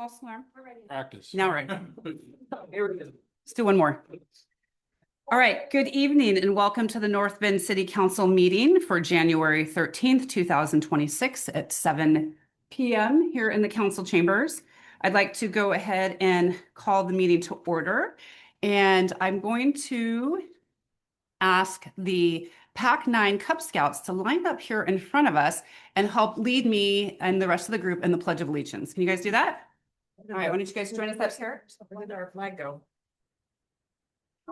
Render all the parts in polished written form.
false alarm. Practice. Now, right. Let's do one more. All right, good evening and welcome to the North Bend City Council meeting for January 13th, 2026 at 7 p.m. here in the council chambers. I'd like to go ahead and call the meeting to order. And I'm going to ask the PAC-9 Cub Scouts to line up here in front of us and help lead me and the rest of the group in the Pledge of Allegiance. Can you guys do that? All right, why don't you guys join us up here? Where did our flag go?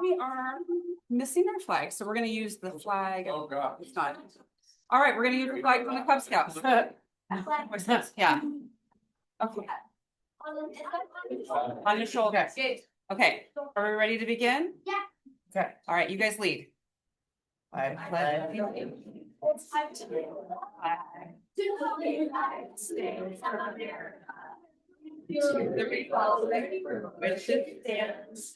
We are missing our flag, so we're going to use the flag. Oh, God. It's not. All right, we're going to use the flag from the Cub Scouts. Yeah. Okay. On your shoulder. Okay. Are we ready to begin? Yeah. Okay. All right, you guys lead. I pledge To the United States of America. To the republic for which it stands.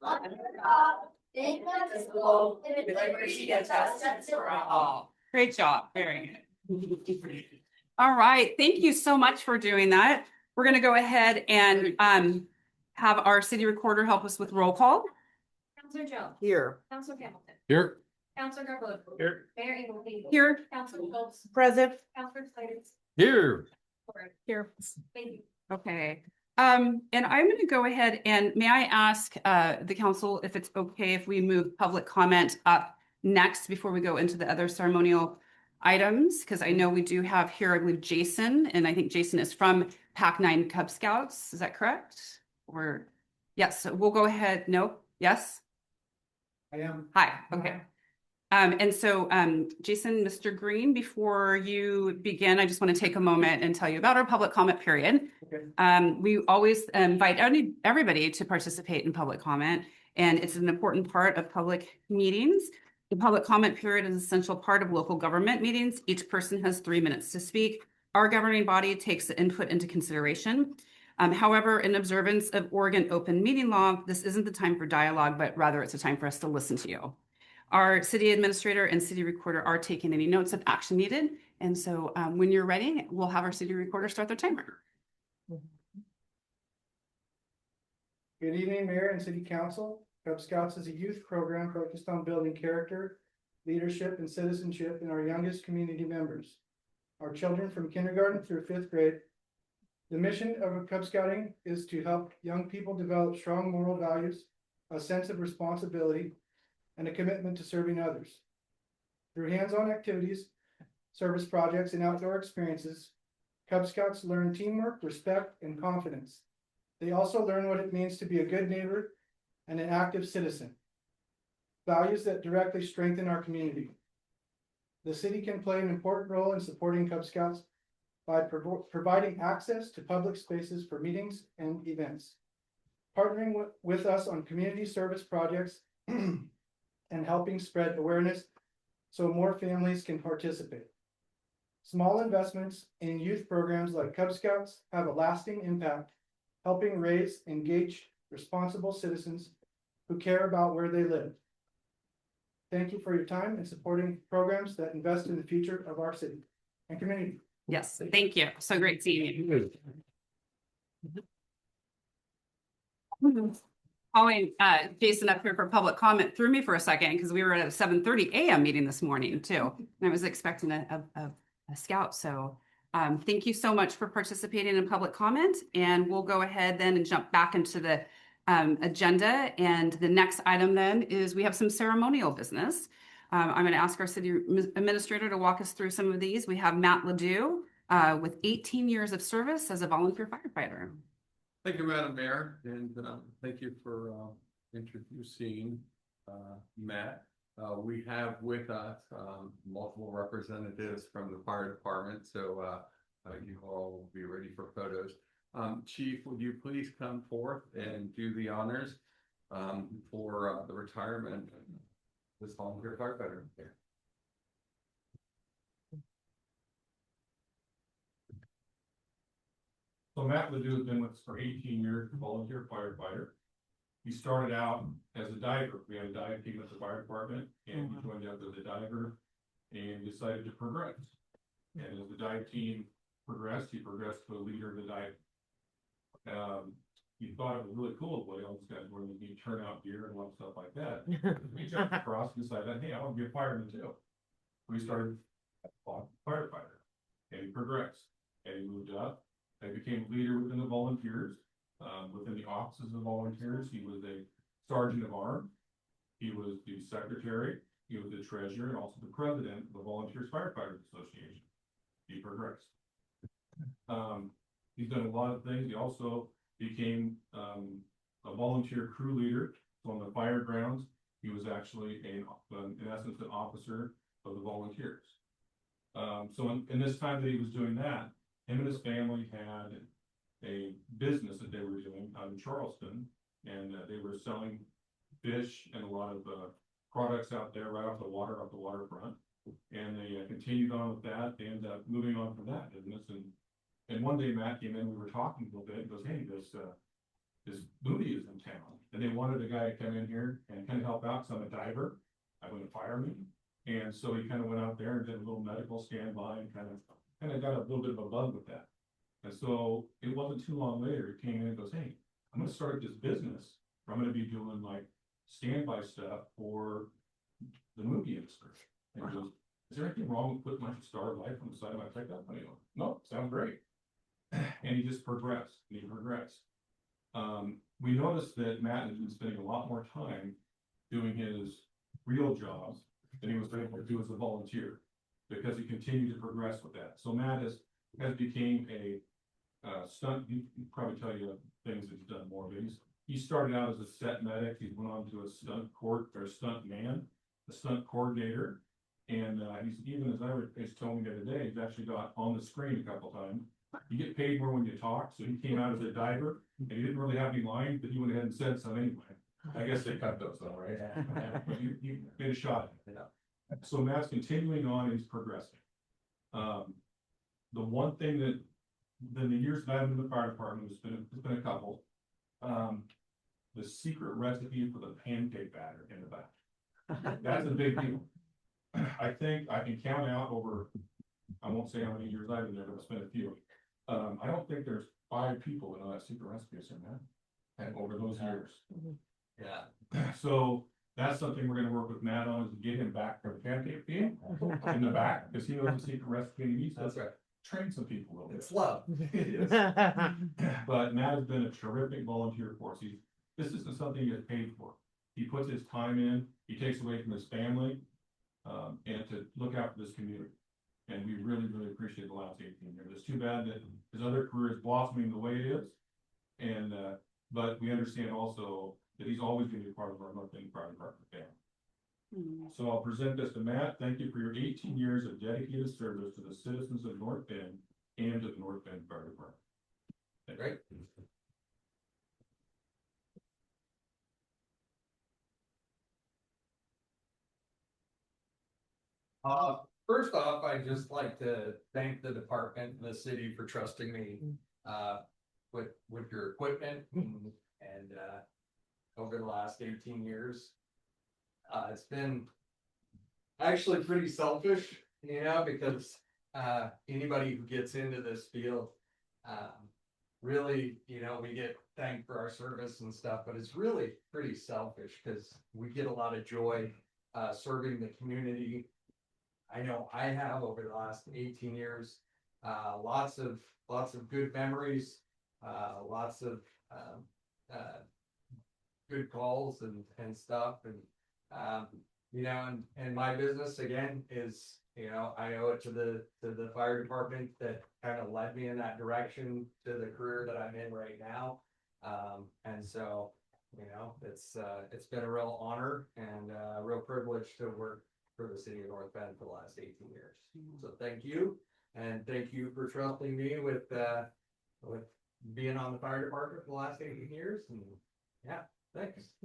Under God, indivisible, with liberty and justice for all. Great job. Very good. All right. Thank you so much for doing that. We're going to go ahead and have our city recorder help us with roll call. Counselor Jones. Here. Counselor Hamilton. Here. Counselor Garfield. Here. Mayor Inglefield. Here. Counselor Schultz. Present. Counselor Snyder. Here. Here. Thank you. Okay. And I'm going to go ahead and may I ask the council if it's okay if we move public comment up next before we go into the other ceremonial items? Because I know we do have here, I believe, Jason, and I think Jason is from PAC-9 Cub Scouts. Is that correct? Or yes, so we'll go ahead. No? Yes? I am. Hi. Okay. And so, Jason, Mr. Green, before you begin, I just want to take a moment and tell you about our public comment period. Okay. We always invite everybody to participate in public comment, and it's an important part of public meetings. The public comment period is an essential part of local government meetings. Each person has 3 minutes to speak. Our governing body takes the input into consideration. However, in observance of Oregon open meeting law, this isn't the time for dialogue, but rather it's a time for us to listen to you. Our city administrator and city recorder are taking any notes of action needed. And so when you're ready, we'll have our city recorder start their timer. Good evening, Mayor and City Council. Cub Scouts is a youth program focused on building character, leadership, and citizenship in our youngest community members, our children from kindergarten through 5th grade. The mission of Cub Scouting is to help young people develop strong moral values, a sense of responsibility, and a commitment to serving others. Through hands-on activities, service projects, and outdoor experiences, Cub Scouts learn teamwork, respect, and confidence. They also learn what it means to be a good neighbor and an active citizen, values that directly strengthen our community. The city can play an important role in supporting Cub Scouts by providing access to public spaces for meetings and events, partnering with us on community service projects, and helping spread awareness so more families can participate. Small investments in youth programs like Cub Scouts have a lasting impact, helping raise engaged, responsible citizens who care about where they live. Thank you for your time and supporting programs that invest in the future of our city and community. Yes, thank you. So great seeing you. Calling Jason up here for public comment threw me for a second because we were at a 7:30 a.m. meeting this morning too. And I was expecting a scout. So thank you so much for participating in public comment. And we'll go ahead then and jump back into the agenda. And the next item then is we have some ceremonial business. I'm going to ask our city administrator to walk us through some of these. We have Matt Ledoux with 18 years of service as a volunteer firefighter. Thank you, Madam Mayor, and thank you for introducing Matt. We have with us multiple representatives from the fire department, so you all will be ready for photos. Chief, would you please come forth and do the honors for the retirement of this volunteer firefighter? So Matt Ledoux has been with us for 18 years, a volunteer firefighter. He started out as a diver. We had a dive team at the fire department, and he joined up as a diver and decided to progress. And as the dive team progressed, he progressed to a leader of the dive. He thought it was really cool the way all these guys were, he turn out gear and a lot of stuff like that. He jumped across and decided, hey, I want to be a fireman too. We started as a firefighter, and he progressed, and he moved up, and became leader within the volunteers. Within the offices of volunteers, he was a sergeant of arms. He was the secretary, he was the treasurer, and also the president of the Volunteers Firefighters Association. He progressed. He's done a lot of things. He also became a volunteer crew leader. So on the fire grounds, he was actually in essence an officer of the volunteers. So in this time that he was doing that, him and his family had a business that they were doing out in Charleston, and they were selling fish and a lot of products out there right off the waterfront. And they continued on with that. They ended up moving on from that business. And one day Matt came in, we were talking a little bit, and goes, hey, this movie is in town. And they wanted a guy to come in here and kind of help out, because I'm a diver. I'm going to fireman. And so he kind of went out there and did a little medical standby and kind of got a little bit of a bug with that. And so it wasn't too long later, he came in and goes, hey, I'm going to start this business where I'm going to be doing like standby stuff for the movie industry. And he goes, is there anything wrong with putting my Star Life on the side of my pickup? And I go, no, sounds great. And he just progressed, and he progressed. We noticed that Matt has been spending a lot more time doing his real jobs than he was able to do as a volunteer, because he continued to progress with that. So Matt has became a stunt. He can probably tell you things that he's done more, but he started out as a set medic. He went on to a stunt coordinator, and he's, even as I was told me the other day, he's actually got on the screen a couple times. You get paid more when you talk, so he came out as a diver, and he didn't really have any lines, but he went ahead and said so anyway. I guess they cut those though, right? But he made a shot at it. So Matt's continuing on, and he's progressing. The one thing that, in the years that I've been in the fire department, it's been a couple. The secret recipe for the pancake batter in the back. That's a big deal. I think I can count out over, I won't say how many years I've been there, but it's been a few. I don't think there's 5 people that know that secret recipe is in that, and over those years. Yeah. So that's something we're gonna work with Matt on, is to get him back for the pancake field in the back, because he knows the secret recipe, and he needs to train some people a little bit. It's love. It is. But Matt has been a terrific volunteer for us. This isn't something he gets paid for. He puts his time in, he takes away from his family, and to look out for this community. And we really, really appreciate the last 18 years. It's too bad that his other career is blossoming the way it is. And, but we understand also that he's always going to be part of our North Bend Fire Department family. So I'll present this to Matt. Thank you for your 18 years of dedicated service to the citizens of North Bend and to the North Bend Fire Department. Great. First off, I'd just like to thank the department and the city for trusting me with your equipment and over the last 18 years. It's been actually pretty selfish, because anybody who gets into this field, really, we get thanked for our service and stuff, but it's really pretty selfish, because we get a lot of joy serving the community. I know I have over the last 18 years, lots of good memories, lots of good calls and stuff, and my business again is, I owe it to the fire department that kind of led me in that direction to the career that I'm in right now, and so it's been a real honor and a real privilege to work for the city of North Bend for the last 18 years. So thank you, and thank you for trusting me with being on the fire department for the last 18 years. And yeah, thanks.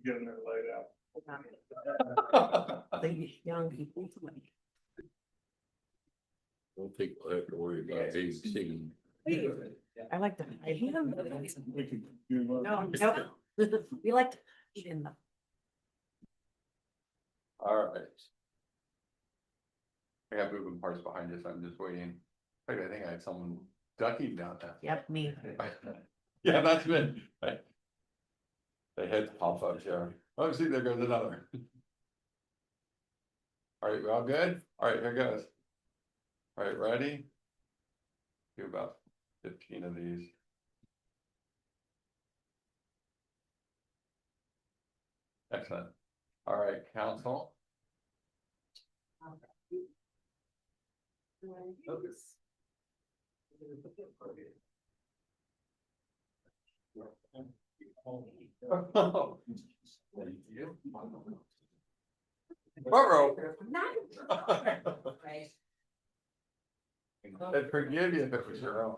Getting there laid out. The young people. Don't think we'll have to worry about 18. I like to hide him. We could do one. No, no. We like to hide in them. All right. I got moving parts behind us, I'm just waiting. Wait, I think I had someone ducking down there. Yep, me. Yeah, that's been. They had pop up here. Oh, see, there goes another. All right, we all good? All right, here goes. All right, ready? Do about 15 of these. Excellent. All right, council. Ruh-roh. I'd forgive you if it was your own.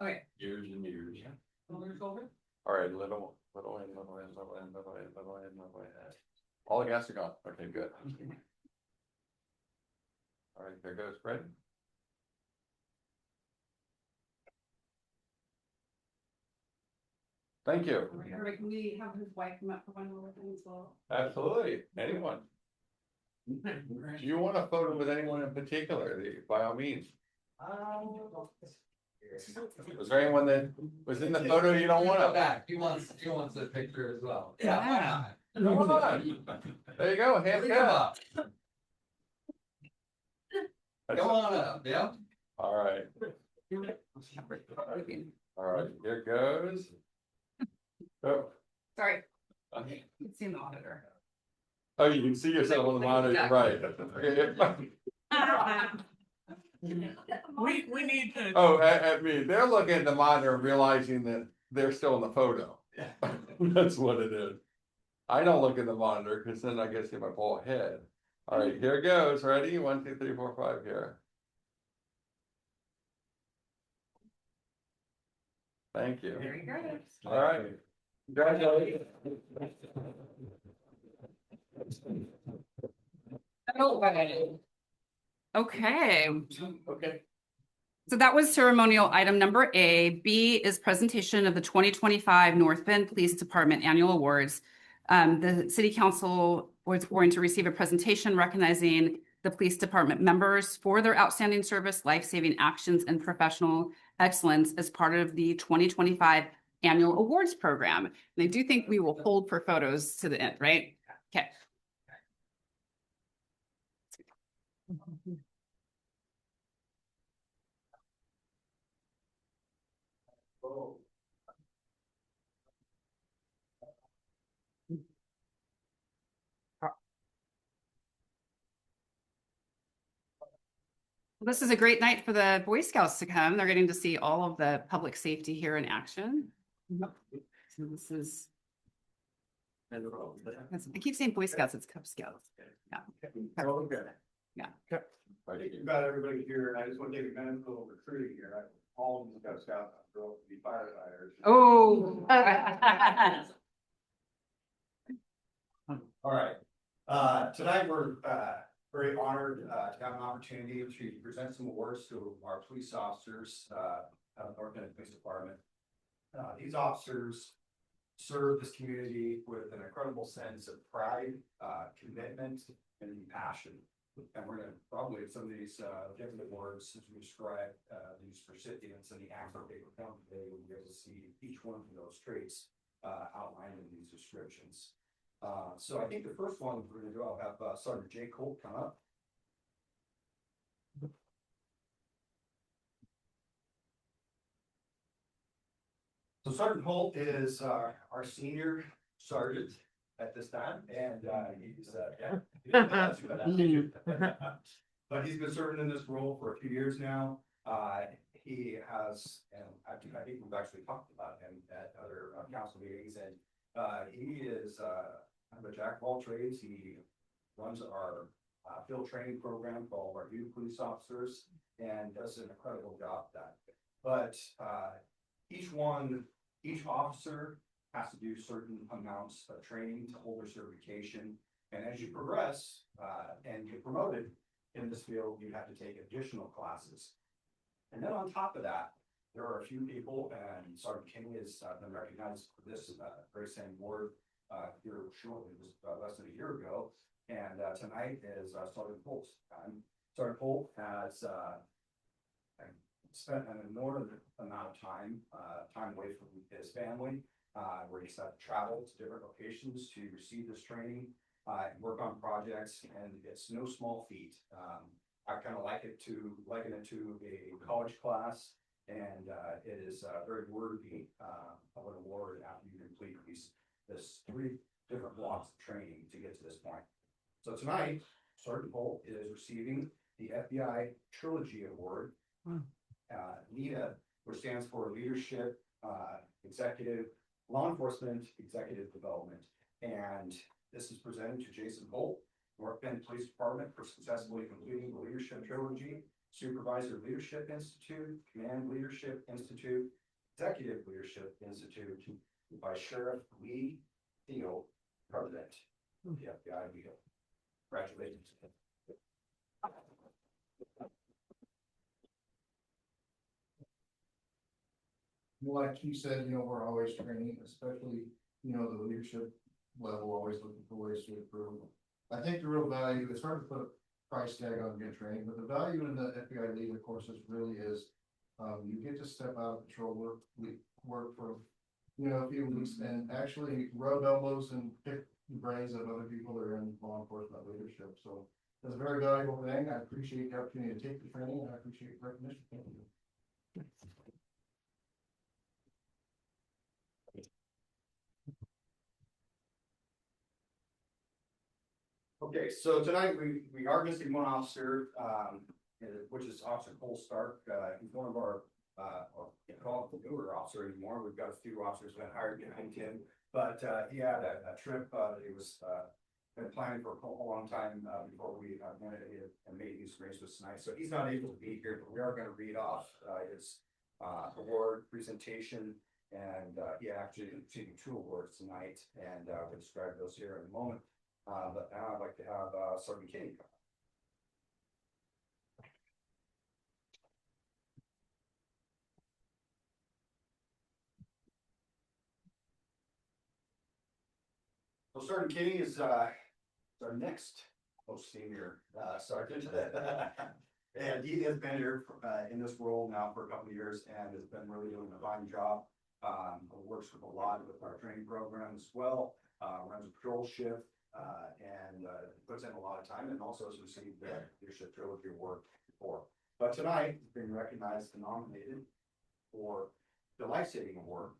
Okay. Years and years. All right, little in. All the gas are gone. Okay, good. All right, there goes Fred. Thank you. Can we have his wife come up for one more thing as well? Absolutely. Anyone? Do you want a photo with anyone in particular? By all means. Was there anyone that was in the photo you don't want to? Back, he wants the picture as well. Yeah. Come on. There you go, hands Come up. Come on up, yeah. All right, all right, here goes. Oh. Sorry, you can see the auditor. Oh, you can see yourself on the monitor, you're right. We need to. Oh, at me, they're looking at the monitor and realizing that they're still in the photo. That's what it is. I don't look at the monitor because then I get to my whole head. All right, here goes. Ready? 1, 2, 3, 4, 5 here. Thank you. Very good. All right. Congratulations. Okay, Okay. so that was ceremonial item number A. B is presentation of the 2025 North Bend Police Department Annual Awards. The city council was going to receive a presentation recognizing the police department members for their outstanding service, life-saving actions, and professional excellence as part of the 2025 Annual Awards Program. And I do think we will hold for photos to the end, right? Okay. This is a great night for the Boy Scouts to come. They're getting to see all of the public safety here in action. So this is, I keep saying Boy Scouts, it's Cub Scouts. Yeah. Yeah. You've got everybody here, and I just want to take a minute for a little recruiting here. All of them got scouts, girls to be firefighters. Oh. All right, tonight we're very honored to have an opportunity to present some awards to our police officers out of North Bend Police Department. These officers serve this community with an incredible sense of pride, commitment, and passion. And we're gonna probably some of these different awards as we describe these recipients and the acts that they perform today, we'll be able to see each one of those traits outlined in these descriptions. So I think the first one we're gonna do, I'll have Sergeant Jay Colt come up. So Sergeant Holt is our senior sergeant at this time, and he's but he's been serving in this role for a few years now. He has, and I think we've actually talked about him at other council meetings, and he is kind of a jack of all trades. He runs our field training program for all of our new police officers and does an incredible job at that. But each officer has to do certain amounts of training to hold their certification. And as you progress, and get promoted in this field, you have to take additional classes. And then on top of that, there are a few people, and Sergeant King has been recognized for this, very same award, here shortly, it was less than a year ago. And tonight is Sergeant Holt. Sergeant Holt has spent an enormous amount of time away from his family, where he's had to travel to different locations to receive this training, and work on projects, and it's no small feat. I kind of liken it to a college class, and it is very worthy of an award after you complete this 3 different blocks of training to get to this point. So tonight, Sergeant Holt is receiving the FBI Trilogy Award. NETA, which stands for Leadership, Executive, Law Enforcement, Executive Development. And this is presented to Jason Holt, North Bend Police Department, for successfully completing the Leadership Trilogy, Supervisor Leadership Institute, Command Leadership Institute, Executive Leadership Institute, by Sheriff Lee Thiel, President of the FBI. Congratulations. Like you said, we're always training, especially, the leadership level, always looking for ways to improve. I think the real value, it's hard to put a price tag on good training, but the value in the FBI leader courses really is, you get to step out of patrol work for, a few weeks and actually rub elbows and pick the brains of other people that are in law enforcement leadership. So it's a very valuable thing. I appreciate the opportunity to take the training, and I appreciate the recognition. Thank you. Okay, so tonight we are missing one officer, which is Officer Cole Stark. He's one of our, call it the newer officer anymore. We've got a few officers that hired behind him, but he had a trip that he was been planning for a long time before we made these arrangements tonight. So he's not able to be here, but we are going to read off his award presentation. And he actually received 2 awards tonight, and we'll describe those here in a moment. But now I'd like to have Sergeant Kenny come. So Sergeant Kenny is our next most senior sergeant. And he has been here in this role now for a couple of years and has been really doing a fine job. Works with a lot with our training program as well, runs a patrol shift, and puts in a lot of time, and also has received the Leadership Trilogy Award before. But tonight, he's being recognized and nominated for the Life Saving Award.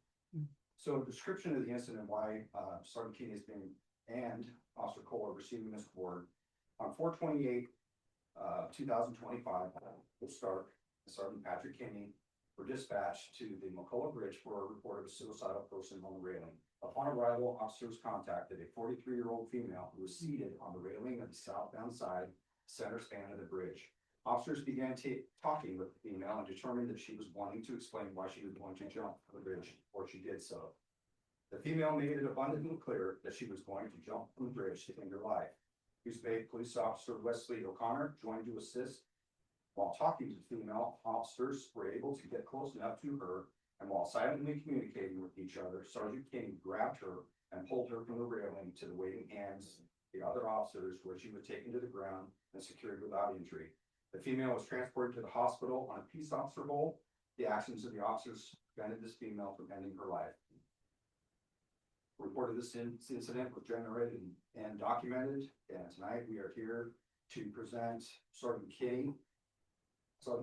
So a description of the incident, why Sergeant Kenny is being, and Officer Cole are receiving this award. On 4/28, 2025, we'll start Sergeant Patrick Kenny were dispatched to the McCullough Bridge for a report of a suicidal person on the railing. Upon arrival, officers contacted a 43-year-old female who was seated on the railing of the southbound side, center span of the bridge. Officers began talking with the female and determined that she was wanting to explain why she was going to jump from the bridge, or she did so. The female made it abundantly clear that she was going to jump from the bridge to end her life. East Bay Police Officer Wesley O'Connor joined to assist. While talking to the female, officers were able to get close enough to her, and while silently communicating with each other, Sergeant King grabbed her and pulled her from the railing to the waiting hands, the other officers, where she was taken to the ground and secured without injury. The female was transported to the hospital on a peace officer hold. The actions of the officers prevented this female from ending her life. Report of this incident was generated and documented, and tonight we are here to present Sergeant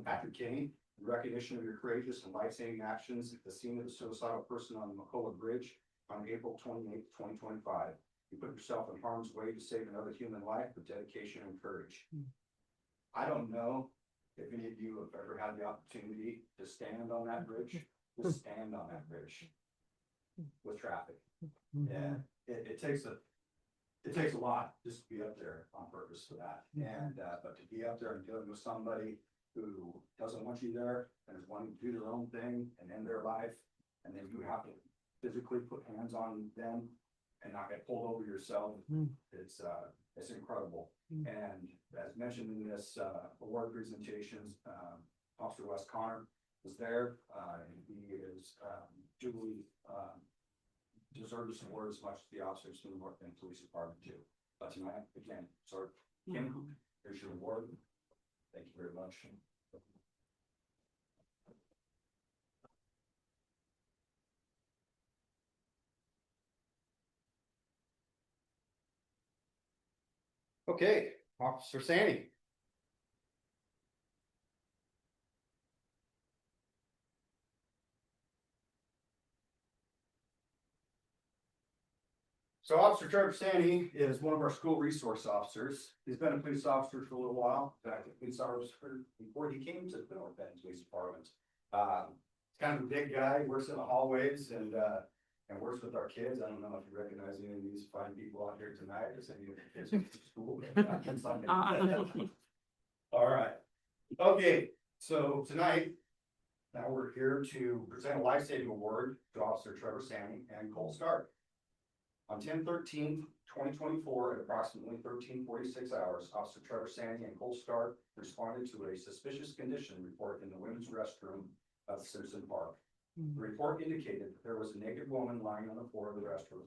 Patrick Kenny, in recognition of your courageous and life-saving actions at the scene of the suicidal person on the McCullough Bridge on April 28, 2025. You put yourself in harm's way to save another human life with dedication and courage. I don't know if any of you have ever had the opportunity to stand on that bridge, with traffic. And it takes a lot just to be up there on purpose for that. And but to be up there and dealing with somebody who doesn't want you there and is wanting to do their own thing and end their life, and then you have to physically put hands on them and not get pulled over yourself. Mm. It's incredible. Mm. And as mentioned in this, award presentation, Officer Wes Connor was there, and he is, duly, deserves this award as much as the officers from the North Bend Police Department too. But tonight, again, Sir Kim, here's your award. Thank you very much. Okay, Officer Sandy. So Officer Trevor Sandy is one of our school resource officers. He's been a police officer for a little while, in fact, a police officer before he came to the North Bend Police Department. He's kind of a big guy, works in the hallways and works with our kids. I don't know if you recognize any of these fine people out here tonight, or any of the kids from school. All right, okay, so tonight, now we're here to present a life-saving award to Officer Trevor Sandy and Cole Stark. On 10/13/2024, at approximately 13:46 hours, Officer Trevor Sandy and Cole Stark responded to a suspicious condition report in the women's restroom of Simpson Park. The report indicated that there was a naked woman lying on the floor of the restroom.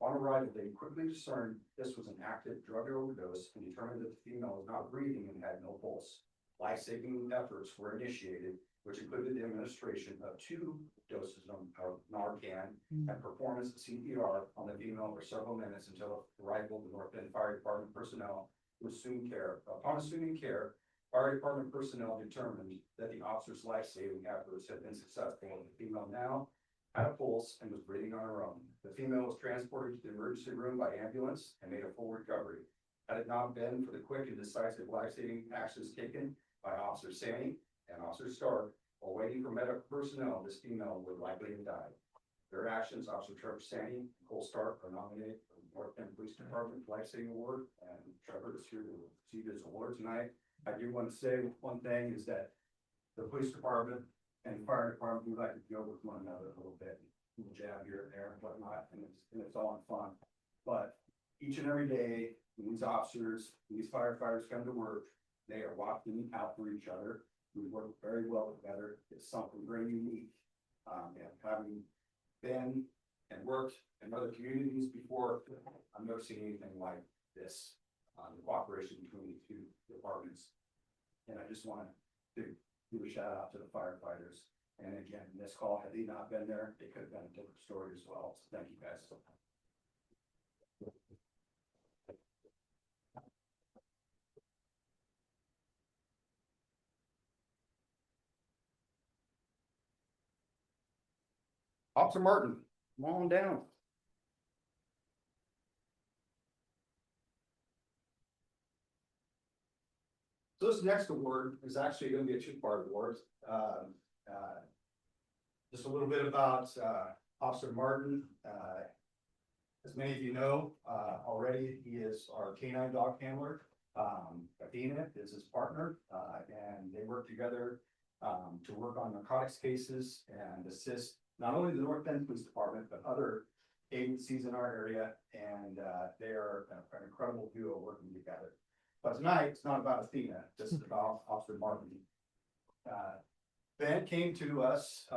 On arrival, they quickly discerned this was an active drug overdose and determined that the female was not breathing and had no pulse. Life-saving efforts were initiated, which included the administration of 2 doses of Narcan and performance of CPR on the female for several minutes until arrival of the North Bend Fire Department personnel who assumed care. Upon assuming care, Fire Department personnel determined that the officer's life-saving efforts had been successful. The female now had a pulse and was breathing on her own. The female was transported to the emergency room by ambulance and made a full recovery. Had it not been for the quick and decisive life-saving actions taken by Officer Sandy and Officer Stark, while waiting for medical personnel, this female would likely have died. Their actions, Officer Trevor Sandy and Cole Stark are nominated for the North Bend Police Department Life-Saving Award, and Trevor is here to receive his award tonight. I do want to say one thing is that the police department and fire department, we like to joke with one another a little bit, a little jab here and there and whatnot, and it's all in fun. But each and every day, when these officers, these firefighters come to work, they are watching out for each other. We work very well together. It's something very unique. And having been and worked in other communities before, I've never seen anything like this. The cooperation between the 2 departments. And I just want to do a shout out to the firefighters. And again, this call, had he not been there, it could have been a different story as well. So thank you guys so much. Officer Martin, come on down. So this next award is actually going to be a 2-part award. Just a little bit about Officer Martin. As many of you know already, he is our canine dog handler. Athena is his partner, and they work together to work on narcotics cases and assist not only the North Bend Police Department, but other agencies in our area. And they are an incredible duo working together. But tonight, it's not about Athena, this is about Officer Martin. Ben came to us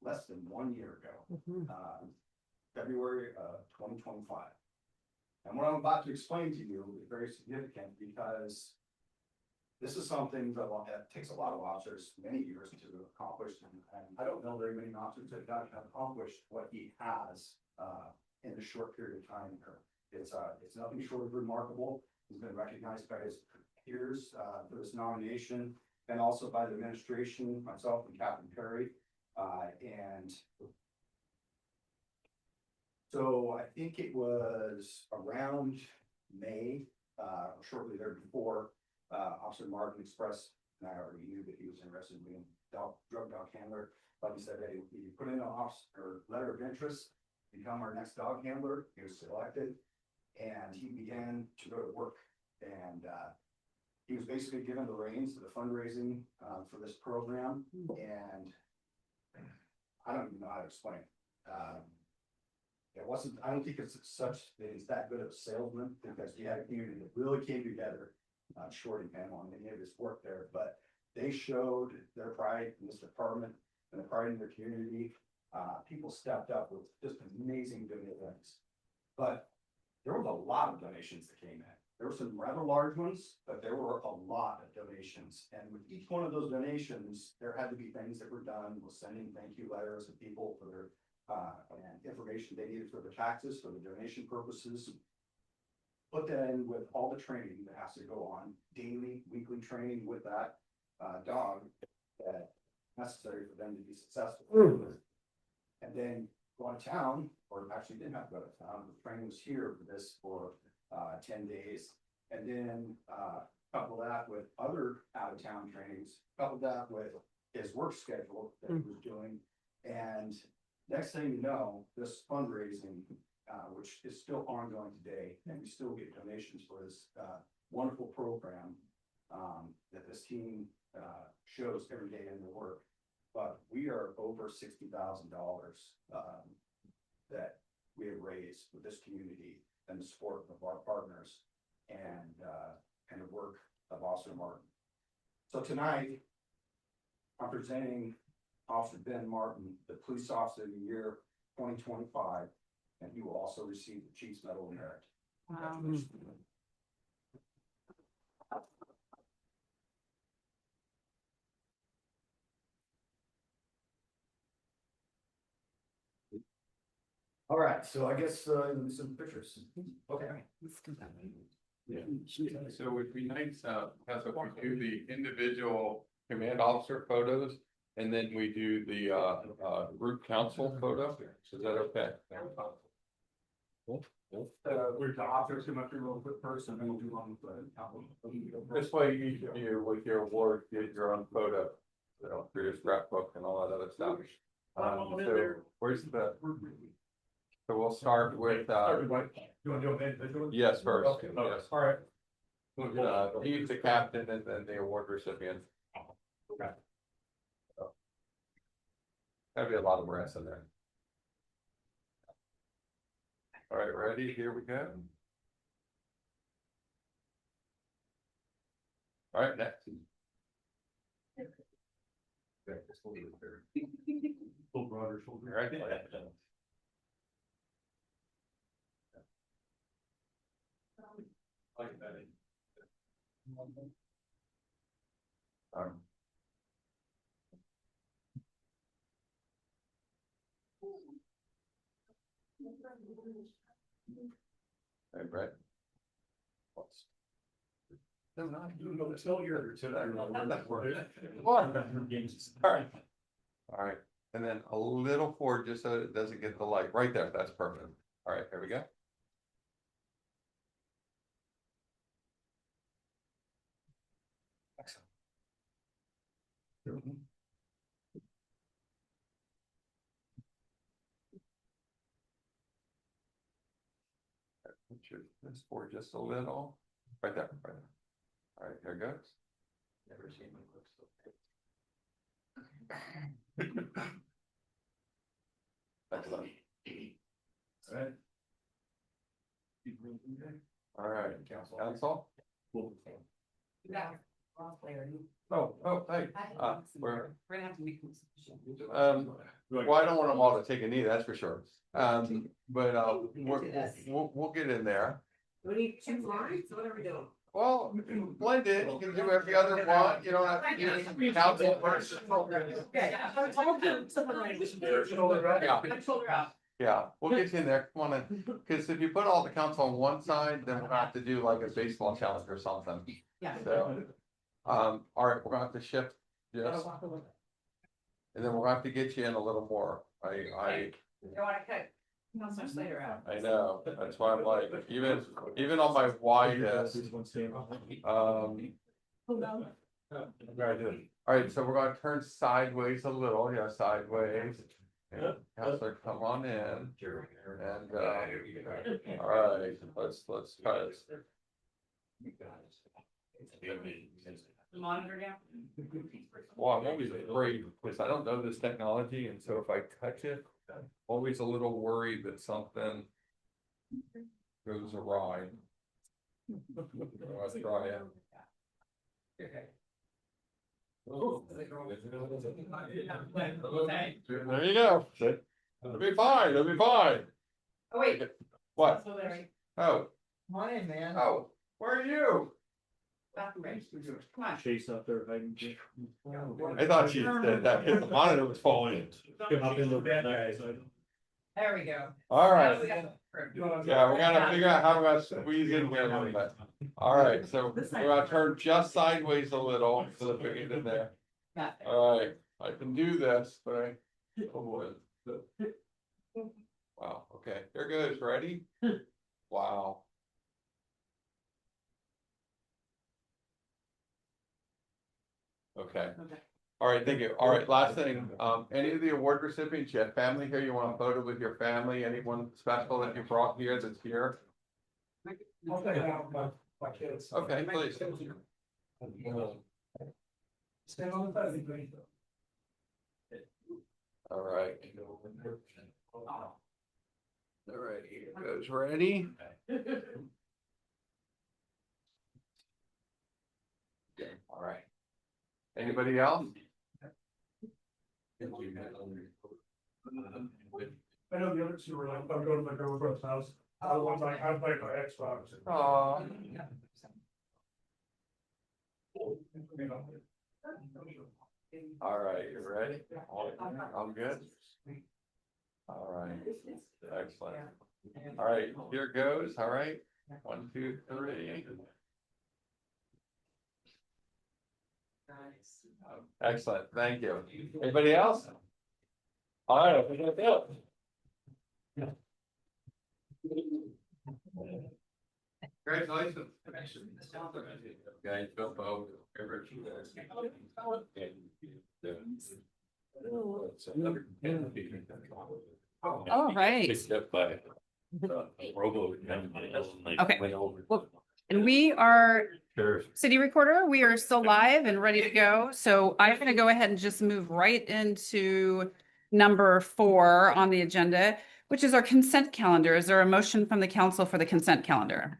less than 1 year ago, February of 2025. And what I'm about to explain to you is very significant because this is something that takes a lot of officers many years to accomplish. And I don't know very many officers that have accomplished what he has in a short period of time here. It's nothing short of remarkable. He's been recognized by his peers for this nomination and also by the administration, myself and Captain Perry. And so I think it was around May, shortly there before, Officer Martin expressed, and I already knew that he was interested in being drug dog handler, but he said, hey, you put in an officer letter of interest, become our next dog handler. He was selected, and he began to go to work. And he was basically given the reins to the fundraising for this program, and I don't even know how to explain it. It wasn't, I don't think it's such, that he's that good of a salesman, because we had a community that really came together. Short and Panama, and many of his work there, but they showed their pride in this department and the pride in their community. People stepped up with just amazing donations. But there was a lot of donations that came in. There were some rather large ones, but there were a lot of donations. And with each one of those donations, there had to be things that were done, with sending thank you letters to people for their and information they needed for their taxes, for the donation purposes. Put that in with all the training that has to go on, daily, weekly training with that dog that necessary for them to be successful. And then go out of town, or actually didn't have to go to town, the training was here for this for 10 days. And then couple that with other out of town trainings, couple that with his work schedule that he was doing. And next thing you know, this fundraising, which is still ongoing today, and we still get donations for this wonderful program that this team shows every day in their work. But we are over $60,000 that we have raised with this community and the support of our partners and the work of Officer Martin. So tonight, I'm presenting Officer Ben Martin, the Police Officer of the Year 2025, and he will also receive the Chief's Medal of Merit. Congratulations. All right, so I guess some pictures. Okay. Yeah, so it would be nice, as if we do the individual command officer photos, and then we do the group council photo. Is that okay? We're the officers come up here real quick first, and then we'll do one with This way you with your award, get your own photo, you know, for your scrapbook and all that other stuff. So where's the, so we'll start with, You want to do them individually? yes, first. Okay, Yes. all right. He's the captain and then the award recipient. Okay. That'd be a lot of brass in there. All right, ready? Here we go. All right, next. Little broader shoulder. All right. Like that. Hey, Brett. No, not you. No, tell your- All right. All right, and then a little forward, just so it doesn't get the light, right there, that's perfect. All right, here we go. Excellent. This forward just a little, right there, right there. All right, here it goes. Never seen my looks so excellent. All right, council. Yeah. Player. Oh, hey, we're, We're gonna have to make. well, I don't want them all to take a knee, that's for sure. But, we'll get in there. We need 2 lines, what are we doing? Well, blend it, you can do every other one, you don't have to do council versus. Okay. Yeah. Yeah, we'll get you in there, come on in, because if you put all the council on one side, then we'll have to do like a baseball challenge or something. Yeah. So, all right, we're gonna have to shift, yes, and then we'll have to get you in a little more. I wanna cut Councilor Slater out. I know, that's why I'm like, even on my widest, all right, so we're gonna turn sideways a little, yeah, sideways. And Counselor, come on in, and, all right, let's try this. The monitor down? Well, I'm always afraid, because I don't know this technology, and so if I touch it, always a little worried that something goes awry. Let's try it. There you go. It'll be fine, it'll be fine. Oh, wait. What? So there. Oh, Morning, man. oh, where are you? Bathroom break. Come on. Chase out there, I thought you said that his monitor was falling. There we go. All right. Now we got- Yeah, we gotta figure out how we're gonna squeeze in here a little bit. All right, so we're gonna turn just sideways a little so that we get in there. Got it. All right, I can do this, but I. Oh boy. Wow, okay, here goes, ready? Wow. Okay. All right, thank you. All right, last thing, any of the award recipients, you have family here, you want a photo with your family, anyone special that you brought here that's here? My kids. Okay, please. Stand on the phone, please. All right. All right, here goes, ready? All right. Anybody else? I know the other two were like, I'm going to my girlfriend's house. I was like, I'm playing my Xbox. Aw. All right, you ready? I'm good. All right, excellent. All right, here goes, all right, 1, 2, 3. Excellent, thank you. Anybody else? All right, I think that's it. Congratulations. Guys, jump over. All right. Okay. Well, and we are, city recorder, we are still live and ready to go. So I'm going to go ahead and just move right into number 4 on the agenda, which is our consent calendar. Is there a motion from the council for the consent calendar?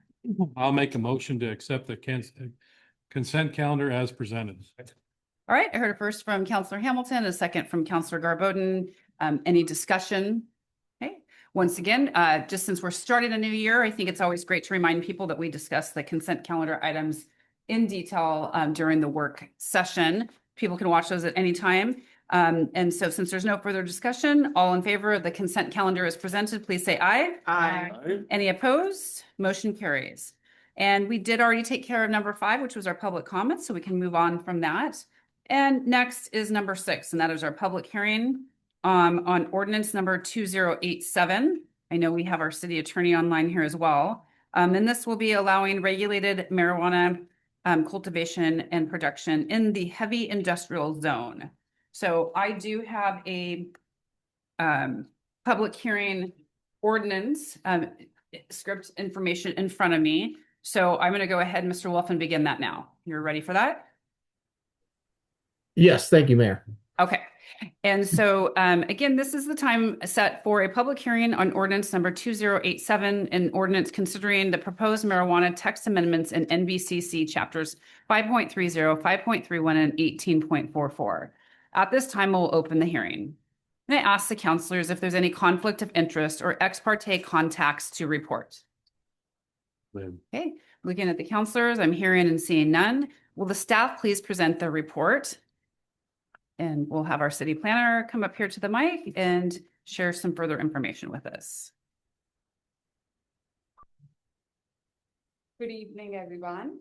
I'll make a motion to accept the consent calendar as presented. All right, I heard it first from Councillor Hamilton, a second from Councillor Garbodin. Any discussion? Okay, once again, just since we're starting a new year, I think it's always great to remind people that we discuss the consent calendar items in detail during the work session. People can watch those at any time. And so since there's no further discussion, all in favor of the consent calendar as presented, please say aye. Aye. Any opposed? Motion carries. And we did already take care of number 5, which was our public comments, so we can move on from that. And next is number 6, and that is our public hearing on ordinance number 2087. I know we have our city attorney online here as well. And this will be allowing regulated marijuana cultivation and production in the heavy industrial zone. So I do have a public hearing ordinance script information in front of me. So I'm going to go ahead, Mr. Wolf, and begin that now. You're ready for that? Yes, thank you, Mayor. Okay. And so, again, this is the time set for a public hearing on ordinance number 2087, an ordinance considering the proposed marijuana text amendments in NBCC chapters 5.30, 5.31, and 18.44. At this time, we'll open the hearing. And I ask the councilors if there's any conflict of interest or ex parte contacts to report. Okay, looking at the councilors, I'm hearing and seeing none. Will the staff please present their report? And we'll have our city planner come up here to the mic and share some further information with us. Good evening, everyone.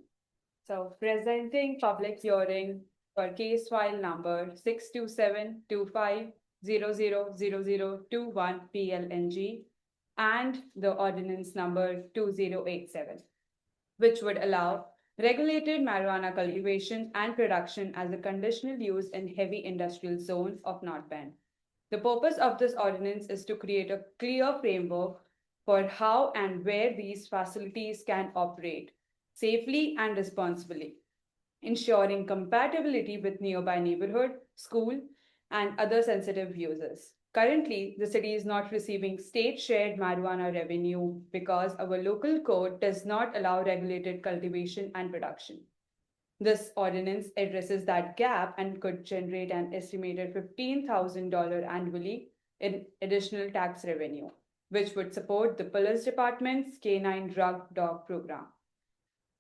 So presenting public hearing for case file number 62725000021 PLNG and the ordinance number 2087, which would allow regulated marijuana cultivation and production as a conditional use in heavy industrial zone of North Bend. The purpose of this ordinance is to create a clear framework for how and where these facilities can operate safely and responsibly, ensuring compatibility with nearby neighborhood, school, and other sensitive uses. Currently, the city is not receiving state shared marijuana revenue because our local code does not allow regulated cultivation and production. This ordinance addresses that gap and could generate an estimated $15,000 annually in additional tax revenue, which would support the police department's canine drug dog program.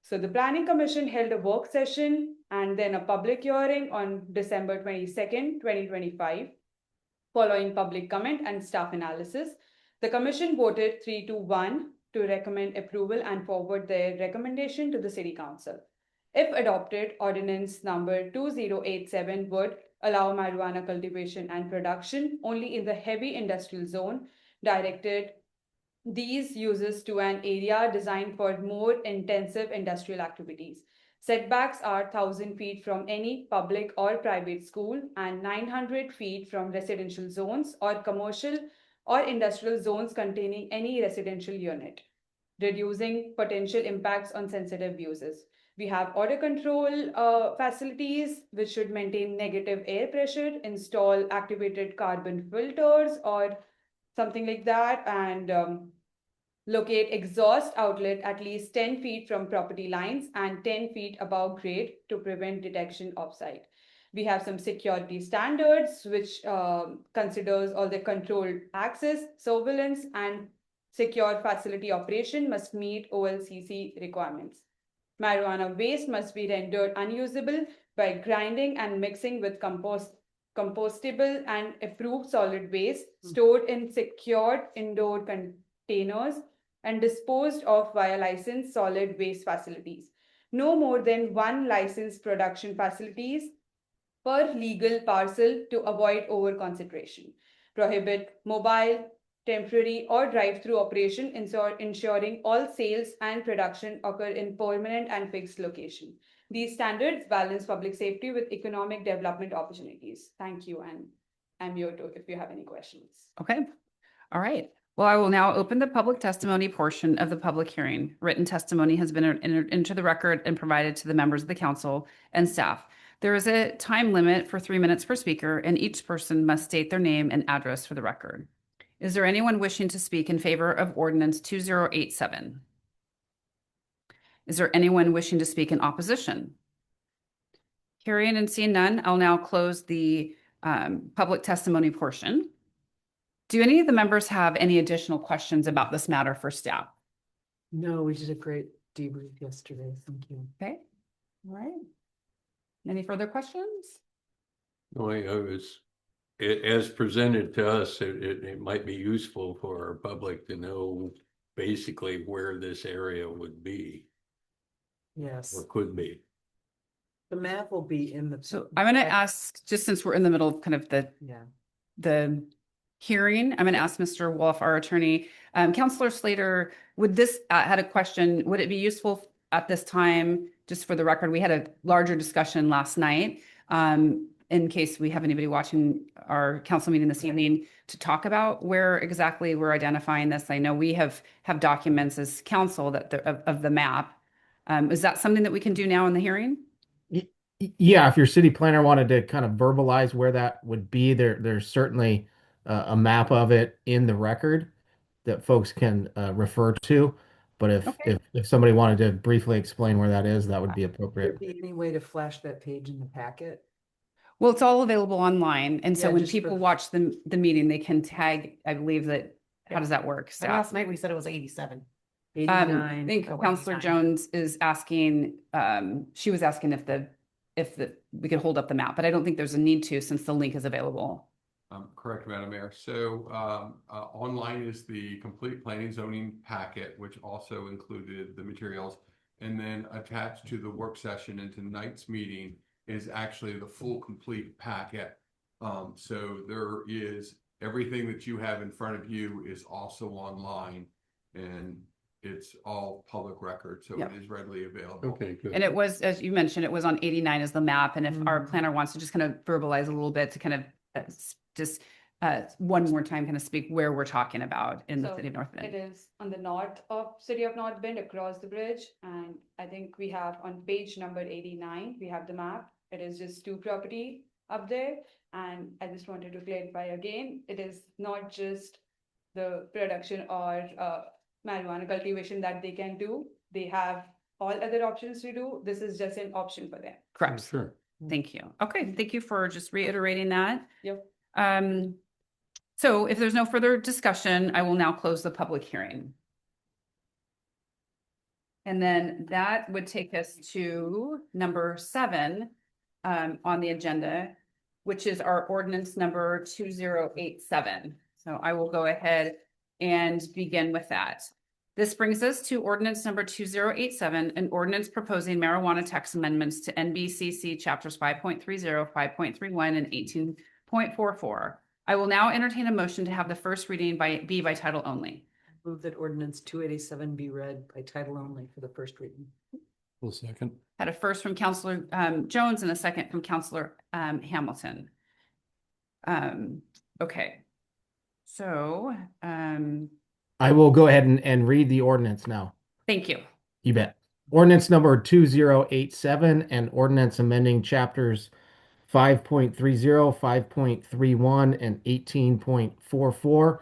So the Planning Commission held a work session and then a public hearing on December 22nd, 2025. Following public comment and staff analysis, the commission voted 3-1 to recommend approval and forward their recommendation to the City Council. If adopted, ordinance number 2087 would allow marijuana cultivation and production only in the heavy industrial zone, directed these uses to an area designed for more intensive industrial activities. Setbacks are 1,000 feet from any public or private school and 900 feet from residential zones or commercial or industrial zones containing any residential unit, reducing potential impacts on sensitive uses. We have odor control facilities which should maintain negative air pressure, install activated carbon filters or something like that, and locate exhaust outlet at least 10 feet from property lines and 10 feet above grade to prevent detection offsite. We have some security standards which considers all the controlled access, surveillance, and secure facility operation must meet OLCC requirements. Marijuana waste must be rendered unusable by grinding and mixing with compostable and approved solid waste stored in secured indoor containers and disposed of via licensed solid waste facilities. No more than one licensed production facilities per legal parcel to avoid over-concentration. Prohibit mobile, temporary, or drive-through operation, ensuring all sales and production occur in permanent and fixed location. These standards balance public safety with economic development opportunities. Thank you, and I'm here to if you have any questions. Okay. All right. Well, I will now open the public testimony portion of the public hearing. Written testimony has been entered into the record and provided to the members of the council and staff. There is a time limit for 3 minutes per speaker, and each person must state their name and address for the record. Is there anyone wishing to speak in favor of ordinance 2087? Is there anyone wishing to speak in opposition? Hearing and seeing none, I'll now close the public testimony portion. Do any of the members have any additional questions about this matter for staff? No, we did a great debrief yesterday. Thank you. Okay. All right. Any further questions? No, as presented to us, it might be useful for our public to know basically where this area would be Yes, or could be. the map will be in the. So I'm going to ask, just since we're in the middle of kind of Yeah. the hearing, I'm going to ask Mr. Wolf, our attorney. Counselor Slater, would this had a question. Would it be useful at this time, just for the record, we had a larger discussion last night, in case we have anybody watching our council meeting this evening, to talk about where exactly we're identifying this. I know we have documents as council that of the map. Is that something that we can do now in the hearing? Yeah, if your city planner wanted to kind of verbalize where that would be, there's certainly a map of it in the record that folks can refer to. But if somebody wanted to briefly explain where that is, that would be appropriate. Would there be any way to flash that page in the packet? Well, it's all available online. And so Yeah, when just people for- watch the meeting, they can tag, I believe that, how does that work? And Staff? last night we said it was 87. I 89. think Oh, Counselor 89. Jones is asking, she was asking if we could hold up the map, but I don't think there's a need to, since the link is available. Correct, Madam Mayor. So online is the complete planning zoning packet, which also included the materials. And then attached to the work session and tonight's meeting is actually the full complete packet. So there is everything that you have in front of you is also online, and it's all public record. So Yep. it is readily available. Okay, good. And it was, as you mentioned, it was on 89 as the map. And if our planner wants to just kind of verbalize a little bit to kind of just one more time, kind of speak where we're talking about in the So city of North It Bend. is on the north of city of North Bend across the bridge, and I think we have on page number 89, we have the map. It is just two property up there. And I just wanted to clarify again, it is not just the production or marijuana cultivation that they can do. They have all other options to do. This is just an option for them. Correct. Sure. Thank you. Okay, thank you for just reiterating that. Yep. So if there's no further discussion, I will now close the public hearing. And then that would take us to number 7 on the agenda, which is our ordinance number 2087. So I will go ahead and begin with that. This brings us to ordinance number 2087, an ordinance proposing marijuana tax amendments to NBCC chapters 5.30, 5.31, and 18.44. I will now entertain a motion to have the first reading be by title only. Move that ordinance 287 be read by title only for the first reading. Well, second. Had a first from Counselor Jones and a second from Counselor Hamilton. Okay. So, I will go ahead and read the ordinance now. thank you. You bet. Ordinance number 2087 and ordinance amending chapters 5.30, 5.31, and 18.44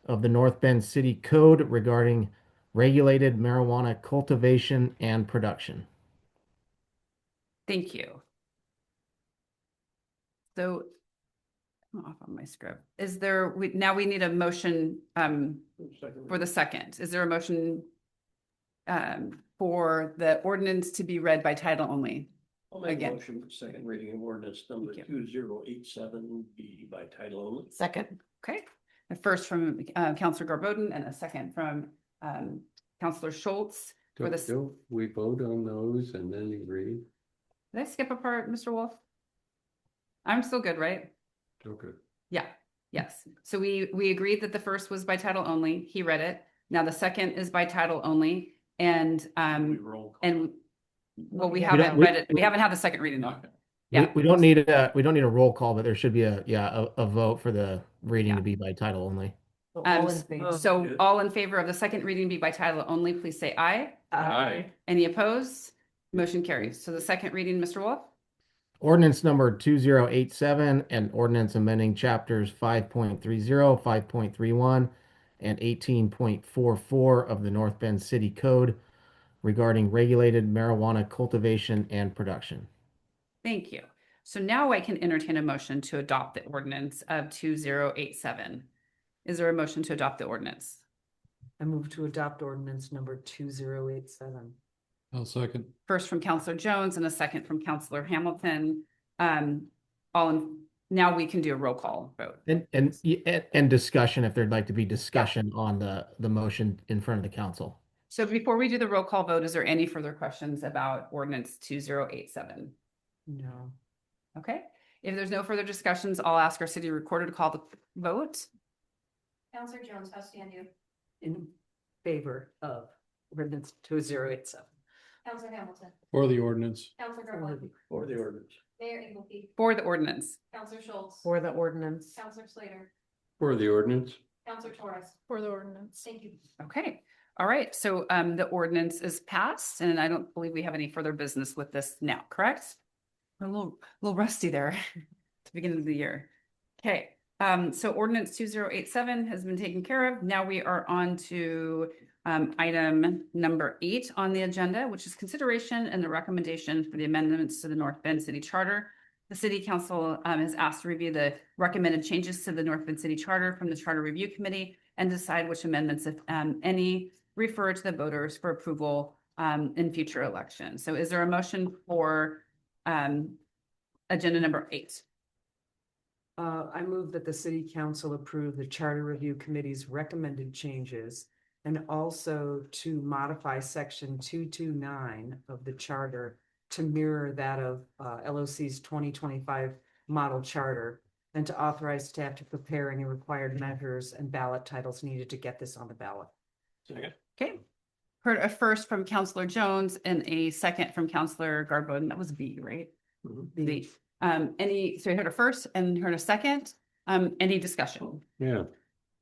of the North Bend City Code regarding regulated marijuana cultivation and production. Thank you. So, I'm off on my script. Is there, now we need a motion for the second. Is there a motion for the ordinance to be read by title only? I'll make Again. a motion for second reading of ordinance number Thank you. 2087 be by title only. Second. Okay, a first from Counselor Garbodin and a second from Counselor Schultz for this. Don't we vote on those and then agree? Did I skip a part, Mr. Wolf? I'm still good, right? Okay. Yeah, yes. So we agreed that the first was by title only. He read it. Now the second is by title only. And Roll. and well, we We haven't don't- read it. We haven't had the second reading though. Yeah. We don't need a roll call, but there should be a vote for the reading Yeah. to be by title only. So all in So favor? all in favor of the second reading be by title only, please say aye. Aye. Any opposed? Motion carries. So the second reading, Mr. Wolf? Ordinance number 2087 and ordinance amending chapters 5.30, 5.31, and 18.44 of the North Bend City Code regarding regulated marijuana cultivation and production. Thank you. So now I can entertain a motion to adopt the ordinance of 2087. Is there a motion to adopt the ordinance? I move to adopt ordinance number 2087. I'll second. First from Counselor Jones and a second from Counselor Hamilton. Now we can do a roll call vote. And discussion if there'd like to be discussion on the motion in front of the council. So before we do the roll call vote, is there any further questions about ordinance 2087? No. Okay, if there's no further discussions, I'll ask our city recorder to call the vote. Counselor Jones, how stand you? In favor of ordinance 2087. Counselor Hamilton, For the ordinance. Counselor Garwood, For the ordinance. Mayor Ingleby, For the ordinance. Counselor Schultz, For the ordinance. Counselor Slater, For the ordinance. Counselor Torres. For the ordinance. Thank you. Okay, all right, so the ordinance is passed and I don't believe we have any further business with this now, correct? We're a little rusty there at the beginning of the year. Okay, so ordinance 2087 has been taken care of. Now we are on to item number 8 on the agenda, which is consideration and the recommendation for the amendments to the North Bend City Charter. The City Council has asked to review the recommended changes to the North Bend City Charter from the Charter Review Committee and decide which amendments, if any, refer to the voters for approval in future elections. So is there a motion for agenda number 8? I move that the city council approve the charter review committee's recommended changes and also to modify section 229 of the charter to mirror that of LOC's 2025 model charter and to authorize staff to prepare any required measures and ballot titles needed to get this on the ballot. Second. Okay. Heard a first from Counselor Jones and a second from Counselor Garbodin. That was B, right? B. So we heard a first and heard a second. Any discussion? Yeah.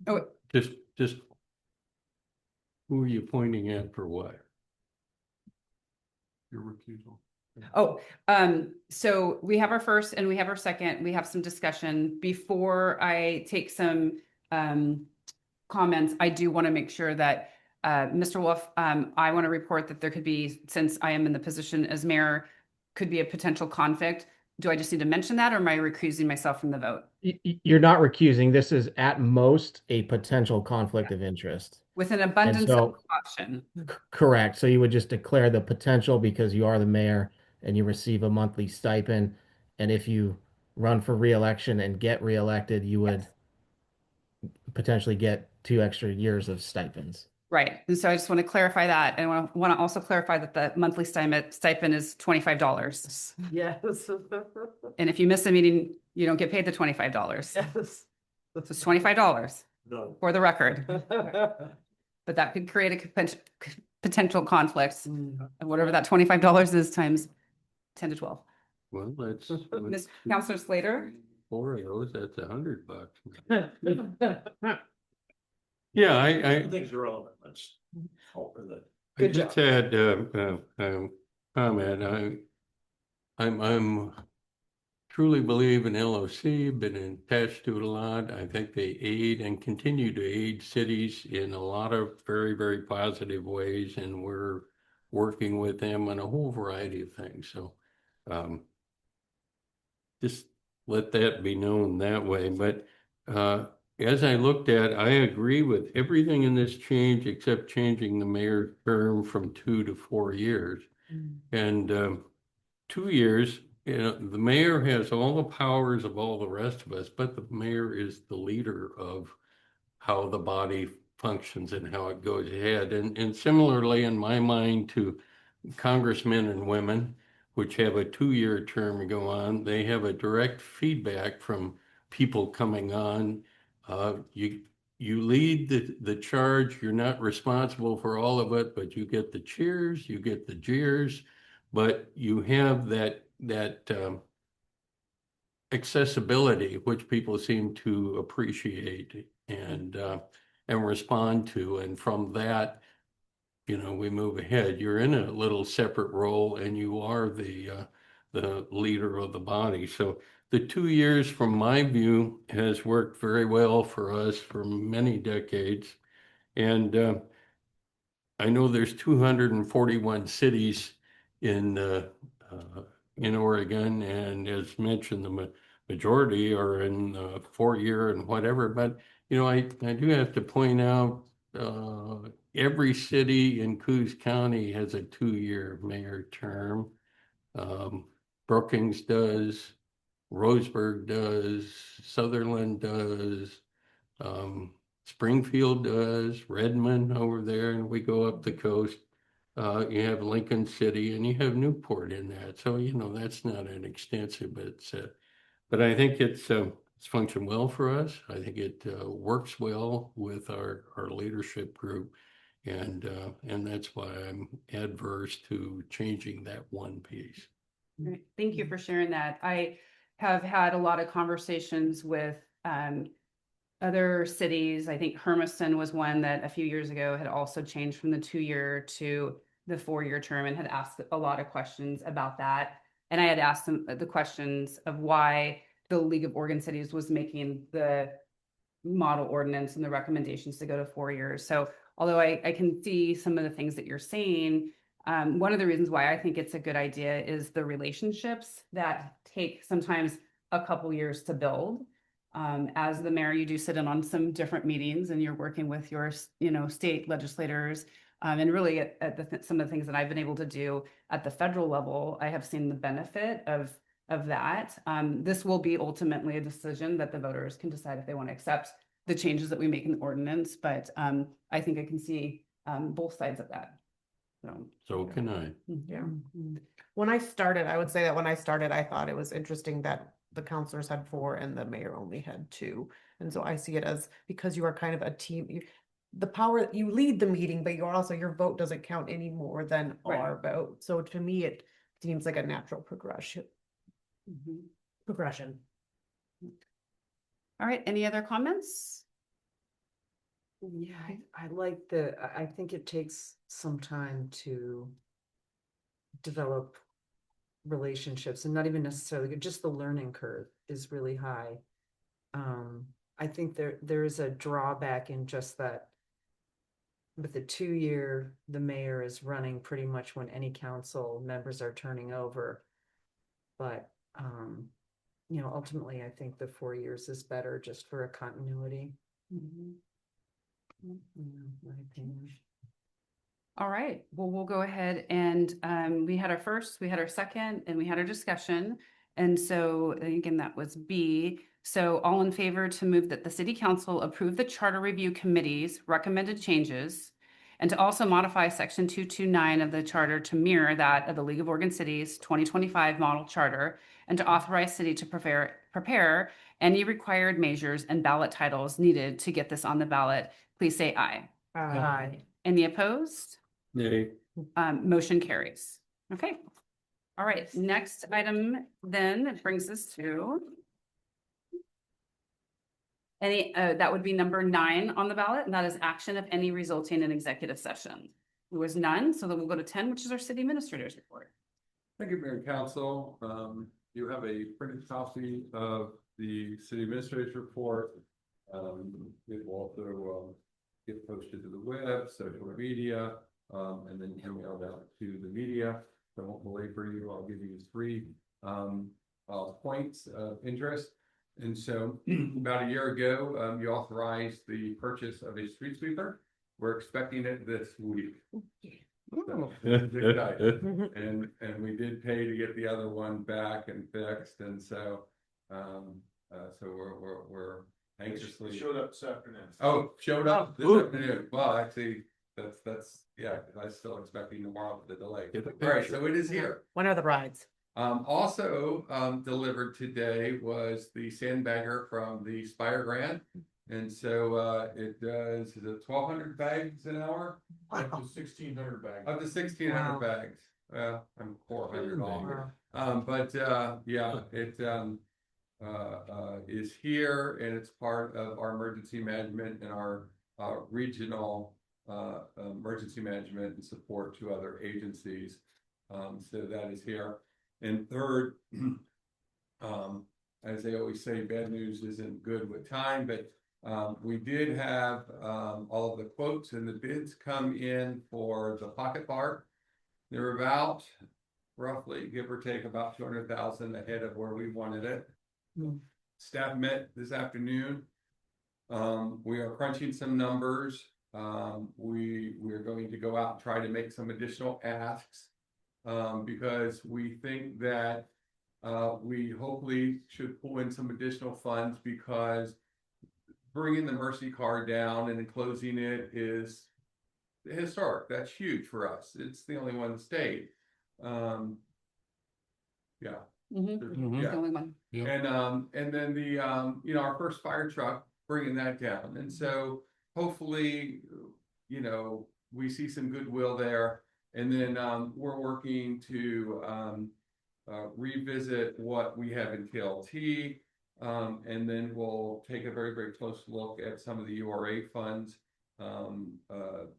Oh, Just who are you pointing at for what? Your recusal. Oh, so we have our first and we have our second, we have some discussion. Before I take some comments, I do want to make sure that Mr. Wolf, I want to report that there could be, since I am in the position as mayor, could be a potential conflict. Do I just need to mention that, or am I recusing myself from the vote? You're not recusing. This is at most a potential conflict of interest. With an abundance so- of caution. Correct. So you would just declare the potential because you are the mayor and you receive a monthly stipend. And if you run for reelection and get reelected, you would potentially get 2 extra years of stipends. Right. And so I just want to clarify that. And I want to also clarify that the monthly stipend is $25. Yes. And if you miss a meeting, you don't get paid the $25. Yes. So it's $25 No. for the record. But that could create a potential conflict. And whatever that $25 is times 10 to 12. Well, that's. Ms. Counselor Slater? 4 of those, that's $100. Yeah, I Things are relevant. Let's hope that. Good just had comment. I'm truly believe in LOC, been attached to it a lot. I think they aid and continue to aid cities in a lot of very, very positive ways, and we're working with them on a whole variety of things. So just let that be known that way. But as I looked at, I agree with everything in this change except changing the mayor's term from 2 to 4 years. And 2 years, you know, the mayor has all the powers of all the rest of us, but the mayor is the leader of how the body functions and how it goes ahead. And similarly, in my mind, to congressmen and women, which have a 2-year term to go on, they have a direct feedback from people coming on. You lead the charge. You're not responsible for all of it, but you get the cheers, you get the jeers, but you have that accessibility, which people seem to appreciate and respond to. And from that, you know, we move ahead. You're in a little separate role, and you are the leader of the body. So the 2 years, from my view, has worked very well for us for many decades. And I know there's 241 cities in Oregon, and as mentioned, the majority are in 4-year and whatever. But you know, I do have to point out every city in Coos County has a 2-year mayor term. Brookings does, Roseburg does, Sutherland does, Springfield does, Redmond over there, and we go up the coast. You have Lincoln City and you have Newport in that. So, you know, that's not an extensive, but I think it's functioned well for us. I think it works well with our leadership group. And that's why I'm adverse to changing that one piece. Great. Thank you for sharing that. I have had a lot of conversations with other cities. I think Hermiston was one that a few years ago had also changed from the 2-year to the 4-year term and had asked a lot of questions about that. And I had asked them the questions of why the League of Oregon Cities was making the model ordinance and the recommendations to go to 4 years. So although I can see some of the things that you're saying, one of the reasons why I think it's a good idea is the relationships that take sometimes a couple years to build. As the mayor, you do sit in on some different meetings and you're working with your, you know, state legislators. And really at some of the things that I've been able to do at the federal level, I have seen the benefit of that. This will be ultimately a decision that the voters can decide if they want to accept the changes that we make in the ordinance. But I think I can see both sides of that. So can I. Yeah. When I started, I would say that when I started, I thought it was interesting that the counselors had 4 and the mayor only had 2. And so I see it as, because you are kind of a team, the power, you lead the meeting, but you're also, your vote doesn't count any more than our vote. So to me, it seems like a natural progression. All right. Any other comments? Yeah, I like I think it takes some time to develop relationships and not even necessarily, just the learning curve is really high. I think there is a drawback in just that. With the 2-year, the mayor is running pretty much when any council members are turning over. But, ultimately, I think the 4 years is better just for a continuity. My opinion. All right, well, we'll go ahead and we had our first, we had our second, and we had our discussion. And so again, that was B. So all in favor to move that the city council approve the charter review committee's recommended changes and to also modify section 229 of the charter to mirror that of the League of Oregon Cities 2025 model charter and to authorize city to prepare any required measures and ballot titles needed to get this on the ballot, please say aye. Aye. Any opposed? Nay. Motion carries. Okay. All right, next item then brings us to that would be number 9 on the ballot, and that is action of any resulting in executive session. There was none, so then we'll go to 10, which is our city administrator's report. Thank you, Mayor and Council. You have a printed copy of the city administrator's report. It will also get posted to the web, social media, and then emailed out to the media. So I won't belabor you. I'll give you 3 points of interest. And so about a year ago, you authorized the purchase of a street sweeper. We're expecting it this week. So, it's exciting. And we did pay to get the other one back and fixed. And so we're anxiously Showed up this afternoon. Oh, showed up this afternoon. Well, actually, that's yeah. I was still expecting tomorrow for the delay. All right, so it is here. When are the rides? Also delivered today was the sandbagger from the Spire grant, and so it does. Is it 1,200 bags an hour? Up to 1,600 bags. Up to 1,600 bags. I'm 400 off. But yeah, it is here, and it's part of our emergency management and our regional emergency management and support to other agencies. So that is here. And third, as they always say, bad news isn't good with time, but we did have all of the quotes and the bids come in for the pocket park. They're about roughly, give or take, about 200,000 ahead of where we wanted it. Staff met this afternoon. We are crunching some numbers. We're going to go out and try to make some additional asks because we think that we hopefully should pull in some additional funds because bringing the Mercy car down and enclosing it is historic. That's huge for us. It's the only one in the state. Yeah. The only one. And then the our first fire truck, bringing that down. And so hopefully, we see some goodwill there. And then we're working to revisit what we have in KLT. And then we'll take a very, very close look at some of the URA funds that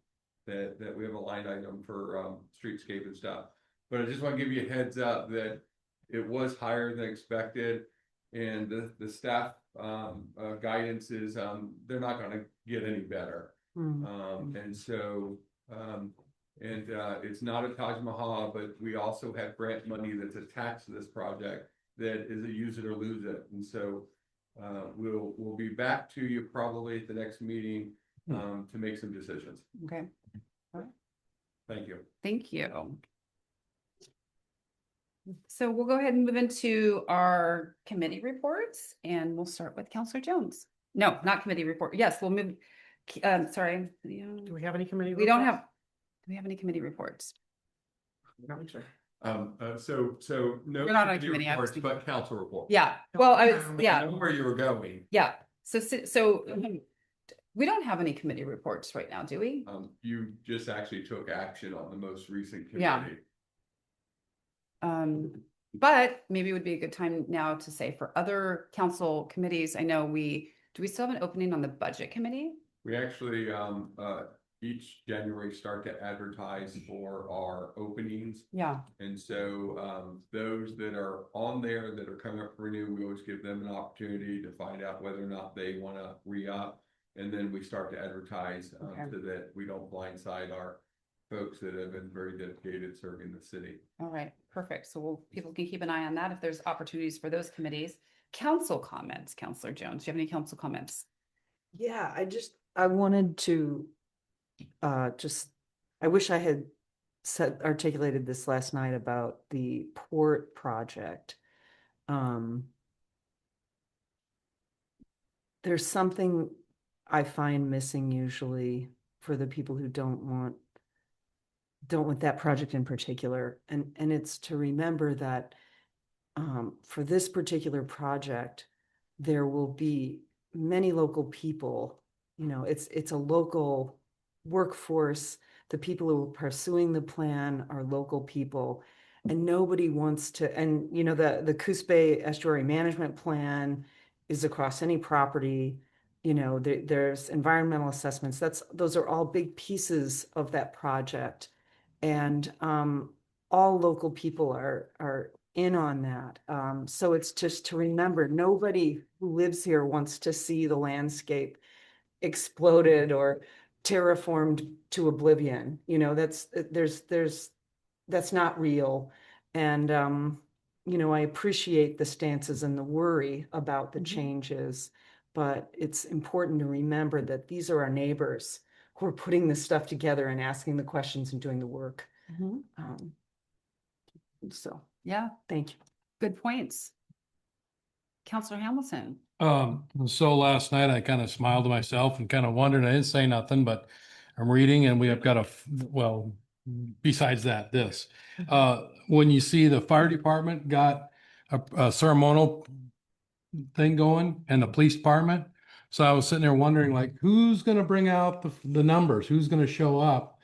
we have a line item for streetscape and stuff. But I just want to give you a heads up that it was higher than expected, and the staff guidance is they're not going to get any better. And so it's not a Taj Mahal, but we also have grant money that's attached to this project that is a use it or lose it. And so we'll be back to you probably at the next meeting to make some decisions. Okay. All right. Thank you. Thank you. So we'll go ahead and move into our committee reports, and we'll start with Counselor Jones. No, not committee report. Yes, we'll move. Sorry. Do we have any committee? We don't have. Do we have any committee reports? Not sure. So no We're not on committee committee, reports, but council report. Yeah. Well, I was. I Yeah. know where you were going. Yeah. So we don't have any committee reports right now, do we? You just actually took action on the most recent committee. Yeah. But maybe it would be a good time now to say for other council committees, I know do we still have an opening on the budget committee? We actually each January start to advertise for our openings. Yeah. And so those that are on there that are coming up for renew, we always give them an opportunity to find out whether or not they want to re-up. And then we start to advertise Okay. so that we don't blindside our folks that have been very dedicated serving the city. All right, perfect. So people can keep an eye on that if there's opportunities for those committees. Council comments, Counselor Jones, do you have any council comments? Yeah, I wanted to I wish I had articulated this last night about the port project. There's something I find missing usually for the people who don't want that project in particular. And it's to remember that for this particular project, there will be many local people, it's a local workforce. The people who are pursuing the plan are local people, and nobody wants to, and the Coos Bay Estuary Management Plan is across any property. There's environmental assessments. Those are all big pieces of that project. And all local people are in on that. So it's just to remember, nobody who lives here wants to see the landscape exploded or terraformed to oblivion. That's not real. And I appreciate the stances and the worry about the changes, but it's important to remember that these are our neighbors who are putting this stuff together and asking the questions and doing the work. So, Yeah, thank you. good points. Counselor Hamilton. So last night I kind of smiled to myself and kind of wondered, I didn't say nothing, but I'm reading and we have got besides that, when you see the fire department got a ceremonial thing going and the police department. So I was sitting there wondering, like, who's going to bring out the numbers? Who's going to show up?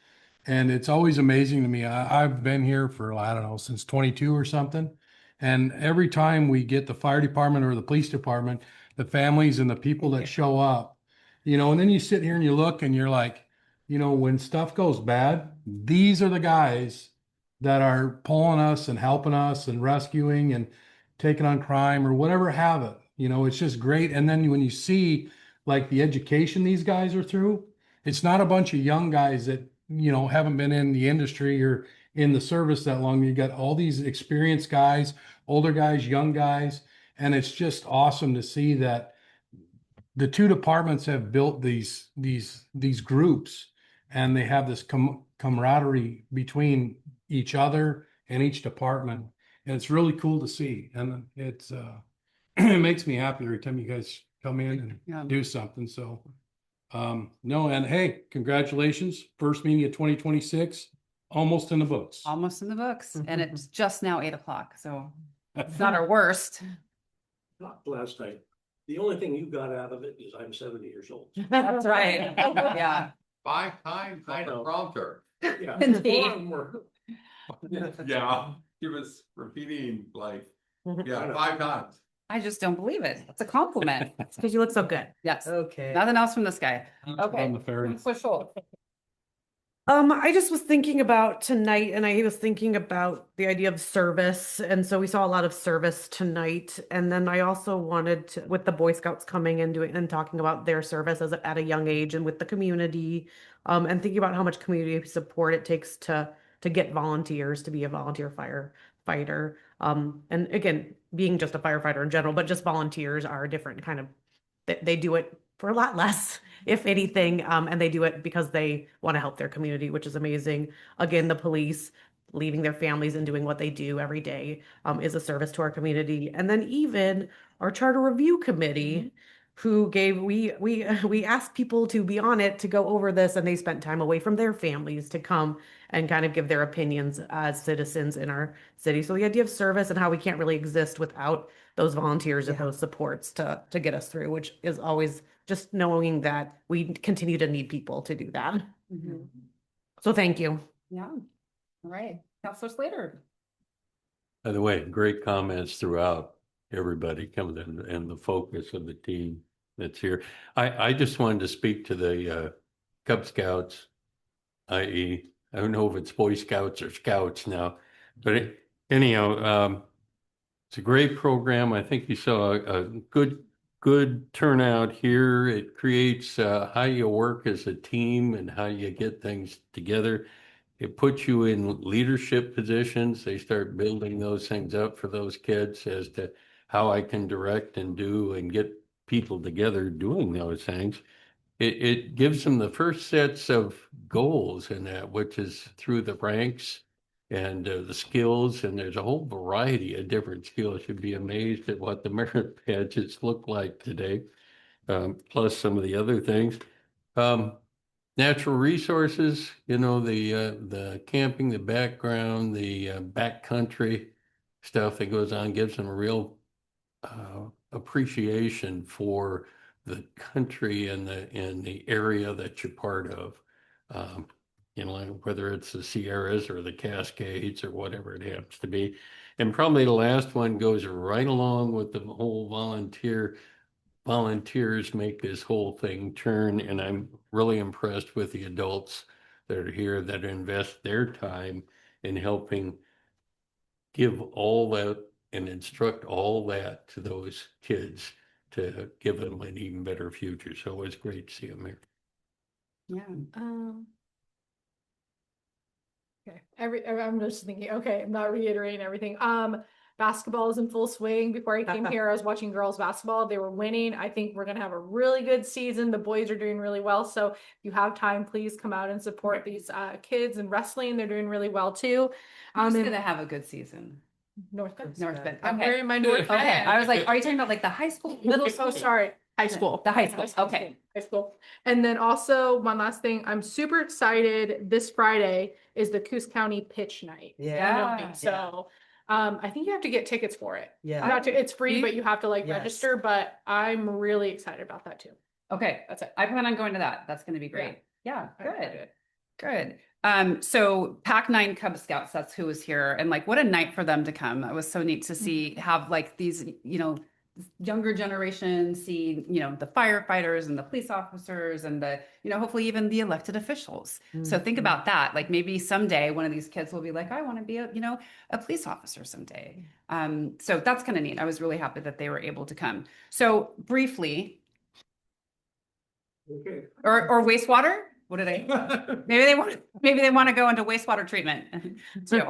And it's always amazing to me. I've been here for, I don't know, since 22 or something. And every time we get the fire department or the police department, the families and the people that show up, and then you sit here and you look and you're like, when stuff goes bad, these are the guys that are pulling us and helping us and rescuing and taking on crime or whatever have it. It's just great. And then when you see like the education these guys are through, it's not a bunch of young guys that, haven't been in the industry or in the service that long. You got all these experienced guys, older guys, young guys. And it's just awesome to see that the two departments have built these groups, and they have this camaraderie between each other and each department. And it's really cool to see. And it's, it makes me happy every time you guys come in and do something. So, no, and hey, congratulations. First meeting of 2026, almost in the books. Almost in the books. And it's just now 8:00. So it's not our worst. Not last night. The only thing you got out of it is I'm 70 years old. That's right. Yeah. 5 times kind of prompter. Yeah. Indeed. Yeah, he was repeating 5 times. I just don't believe it. It's a compliment. It's because you look so good. Yes. Okay. Nothing else from this guy. Okay. On the ferry. Counselor Schultz. I just was thinking about tonight, and I was thinking about the idea of service. And so we saw a lot of service tonight. And then I also wanted to, with the Boy Scouts coming and doing and talking about their service at a young age and with the community, and thinking about how much community support it takes to get volunteers to be a volunteer firefighter. And again, being just a firefighter in general, but just volunteers are a different kind of, they do it for a lot less, if anything. And they do it because they want to help their community, which is amazing. Again, the police leaving their families and doing what they do every day is a service to our community. And then even our charter review committee, who we asked people to be on it to go over this, and they spent time away from their families to come and kind of give their opinions as citizens in our city. So the idea of service and how we can't really exist without those volunteers and those supports to get us through, which is always just knowing that we continue to need people to do that. So thank you. Yeah. All right. Counselor Slater. By the way, great comments throughout, everybody coming in and the focus of the team that's here. I just wanted to speak to the Cub Scouts i.e., I don't know if it's Boy Scouts or Scouts now, but anyhow, it's a great program. I think you saw a good turnout here. It creates how you work as a team and how you get things together. It puts you in leadership positions. They start building those things up for those kids as to how I can direct and do and get people together doing those things. It gives them the first sets of goals in that, which is through the ranks and the skills. And there's a whole variety of different skills. You'd be amazed at what the merit badges look like today, plus some of the other things. Natural resources, the camping, the background, the backcountry stuff that goes on gives them a real appreciation for the country and the area that you're part of. Whether it's the Sierras or the Cascades or whatever it happens to be. And probably the last one goes right along with the whole volunteers make this whole thing turn, and I'm really impressed with the adults that are here that invest their time in helping give all that and instruct all that to those kids to give them an even better future. So it's great to see them here. Yeah. Okay, I'm just thinking, okay, I'm not reiterating everything. Basketball is in full swing. Before I came here, I was watching girls basketball. They were winning. I think we're going to have a really good season. The boys are doing really well. So if you have time, please come out and support these kids. And wrestling, they're doing really well too. Who's going to have a good season? North Bend. I'm Okay. wearing my North Bend. Okay, I was like, are you talking about like the high school? Middle school, sorry. High school. The high school. Okay. High school. And then also one last thing, I'm super excited. This Friday is the Coos County Pitch Night. Yeah. So I think you have to get tickets for it. Yeah. It's free, but you have to Yes. register, but I'm really excited about that too. Okay, that's it. I plan on going to that. That's going to be great. Yeah, Okay. good. So Pac-9 Cub Scouts, that's who was here, and like what a night for them to come. It was so neat to see, have like these, younger generation see, the firefighters and the police officers and the, hopefully even the elected officials. So think about that. Like maybe someday one of these kids will be like, I want to be a police officer someday. So that's kind of neat. I was really happy that they were able to come. So briefly, Okay. or wastewater. What did I? Maybe they want to go into wastewater treatment too.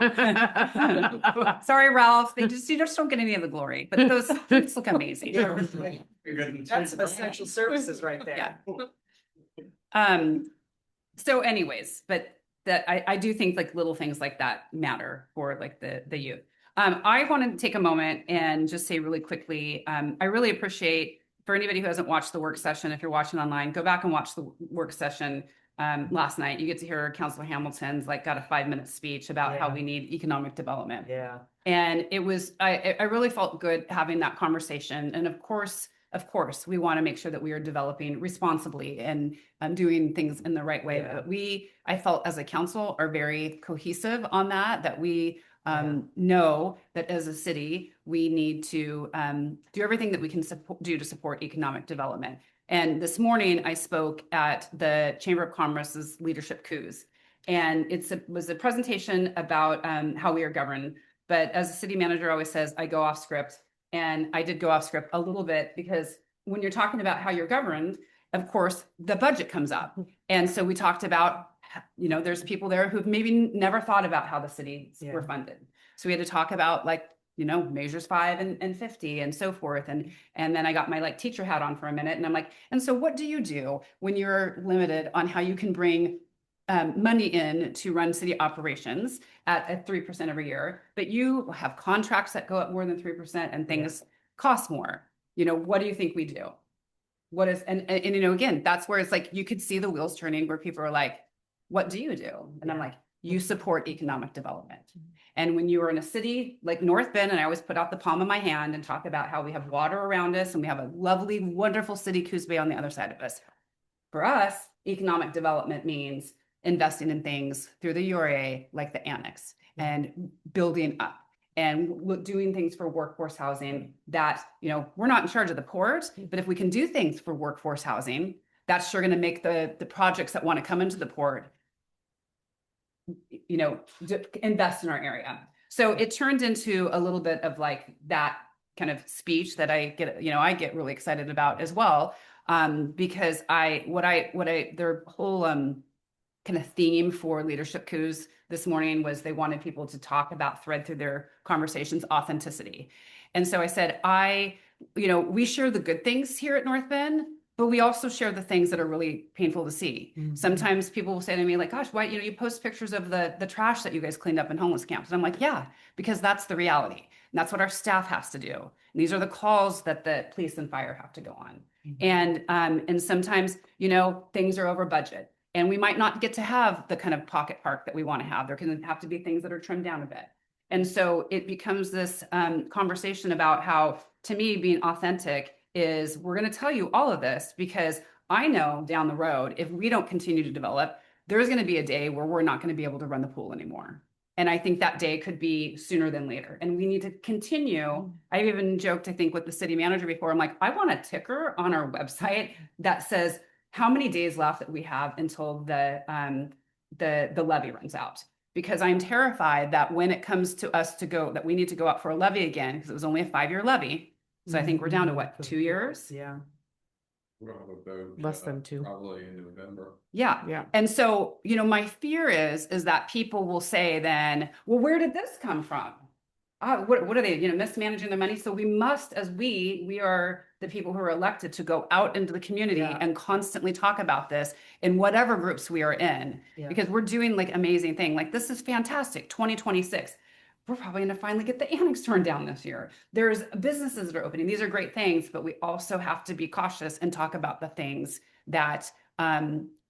Sorry, Ralph. You just don't get any of the glory. But those things look amazing. That's some essential services right there. Yeah. So, anyways, but that I do think like little things like that matter for like the youth. I wanted to take a moment and just say really quickly. I really appreciate, for anybody who hasn't watched the work session, if you're watching online, go back and watch the work session. Last night, you get to hear Councilor Hamilton's got a 5-minute speech about how we need economic development. Yeah. And it was, I really felt good having that conversation. And of course, we want to make sure that we are developing responsibly and doing things in the right way. Yeah. But I felt as a council are very cohesive on that we know that as a city, we need to do everything that we can do to support economic development. And this morning I spoke at the Chamber of Commerce's Leadership Coups, and was a presentation about how we are governed. But as a city manager always says, I go off script, and I did go off script a little bit because when you're talking about how you're governed, of course, the budget comes up. And so we talked about, there's people there who've maybe never thought about how the cities were funded. So we had to talk about measures 5 and 50 and so forth. And then I got my teacher hat on for a minute, and I'm like, and so what do you do when you're limited on how you can bring money in to run city operations at 3% every year, but you have contracts that go up more than 3% and things cost more? What do you think we do? What is, and again, that's where it's you could see the wheels turning, where people are like, what do you do? And I'm like, you support economic development. And when you are in a city like North Bend, and I always put out the palm of my hand and talk about how we have water around us and we have a lovely, wonderful city, Coos Bay, on the other side of us. For us, economic development means investing in things through the URA, like the annex, and building up and doing things for workforce housing that, we're not in charge of the port, but if we can do things for workforce housing, that's sure going to make the projects that want to come into the port invest in our area. So it turned into a little bit of like that kind of speech that I get really excited about as well. Because their whole kind of theme for leadership coups this morning was they wanted people to talk about, thread through their conversations, authenticity. And so I said, we share the good things here at North Bend, but we also share the things that are really painful to see. Mhm. Sometimes people will say to me like, gosh, why, you post pictures of the trash that you guys cleaned up in homeless camps. And I'm like, yeah, because that's the reality. And that's what our staff has to do. And these are the calls that the police and fire have to go on. And sometimes, things are over budget. And we might not get to have the kind of pocket park that we want to have. There can have to be things that are trimmed down a bit. And so it becomes this conversation about how, to me, being authentic is we're going to tell you all of this because I know down the road, if we don't continue to develop, there's going to be a day where we're not going to be able to run the pool anymore. And I think that day could be sooner than later. And we need to continue. I've even joked, I think, with the city manager before. I'm like, I want a ticker on our website that says how many days left that we have until the levy runs out. Because I'm terrified that when it comes to us that we need to go out for a levy again, because it was only a 5-year levy. So I think we're down to what, 2 years? Yeah. We're gonna have a vote. Less than 2. Probably in November. Yeah. Yeah. And so, my fear is that people will say then, well, where did this come from? What are they, mismanaging their money? So we must, as we are the people who are elected to go out into the community and constantly talk about this in whatever groups we are in, because we're doing like amazing thing. Like this is fantastic. 2026. We're probably going to finally get the annex turned down this year. There's businesses that are opening. These are great things, but we also have to be cautious and talk about the things that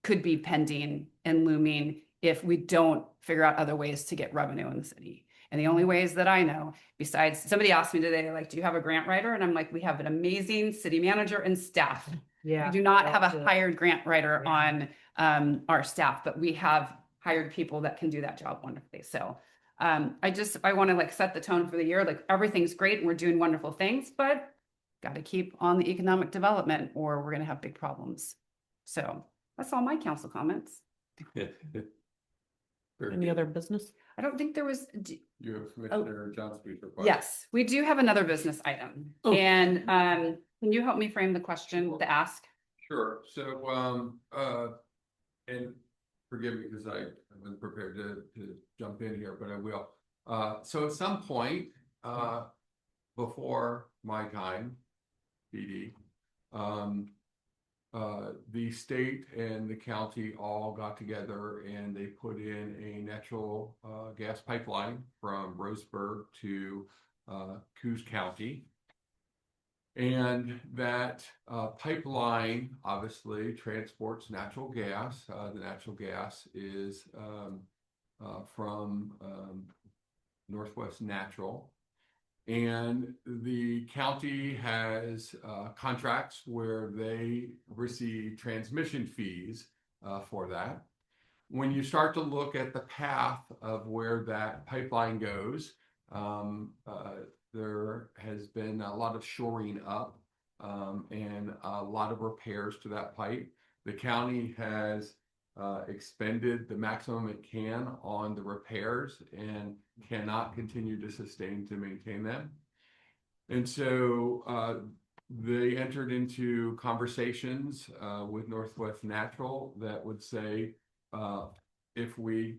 could be pending and looming if we don't figure out other ways to get revenue in the city. And the only ways that I know, besides somebody asked me today, like, do you have a grant writer? And I'm like, we have an amazing city manager and staff. Yeah. We do not have a hired grant writer on our staff, but we have hired people that can do that job wonderfully. So I want to like set the tone for the year. Like everything's great and we're doing wonderful things, but got to keep on the economic development or we're going to have big problems. So that's all my council comments. Any other business? I don't think there was. You have Commissioner Johnsby's request. Yes, we do have another business item. And can you help me frame the question to ask? Sure. So, and forgive me because I wasn't prepared to jump in here, but I will. So at some point, before my time, PD, the state and the county all got together and they put in a natural gas pipeline from Roseburg to Coos County. And that pipeline obviously transports natural gas. The natural gas is from Northwest Natural. And the county has contracts where they receive transmission fees for that. When you start to look at the path of where that pipeline goes, there has been a lot of shoring up and a lot of repairs to that pipe. The county has expended the maximum it can on the repairs and cannot continue to maintain them. And so they entered into conversations with Northwest Natural that would say, if we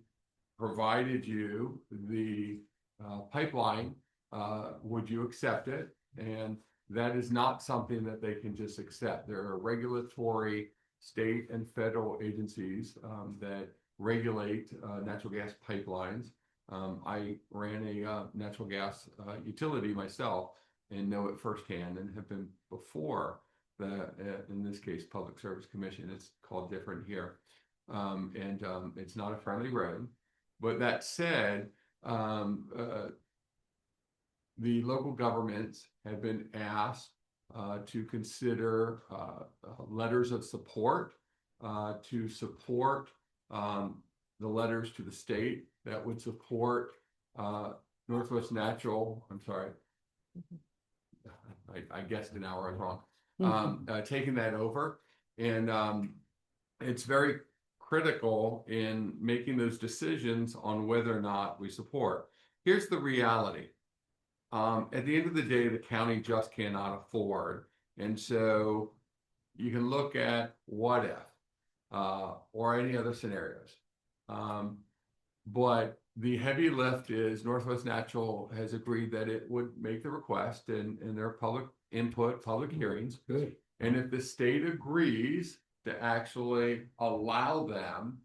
provided you the pipeline, would you accept it? And that is not something that they can just accept. There are regulatory state and federal agencies that regulate natural gas pipelines. I ran a natural gas utility myself and know it firsthand and have been before the, in this case, Public Service Commission. It's called different here. And it's not a friendly road. But that said, the local governments have been asked to consider letters of support to support the letters to the state that would support Northwest Natural. I'm sorry, I guessed an hour wrong. Taking that over, and it's very critical in making those decisions on whether or not we support. Here's the reality. At the end of the day, the county just cannot afford. And so you can look at what if, or any other scenarios. But the heavy lift is Northwest Natural has agreed that it would make the request in their public input, public hearings. Good. And if the state agrees to actually allow them,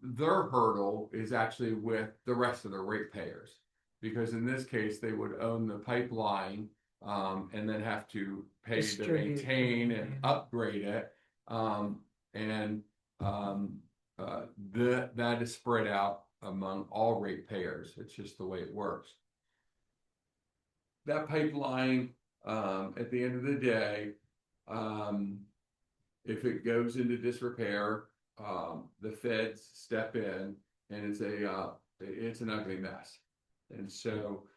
their hurdle is actually with the rest of the ratepayers. Because in this case, they would own the pipeline, and then have to pay to Distribute. maintain and upgrade it. That is spread out among all ratepayers. It's just the way it works. That pipeline, at the end of the day, if it goes into disrepair, the feds step in, and it's an ugly mess. And so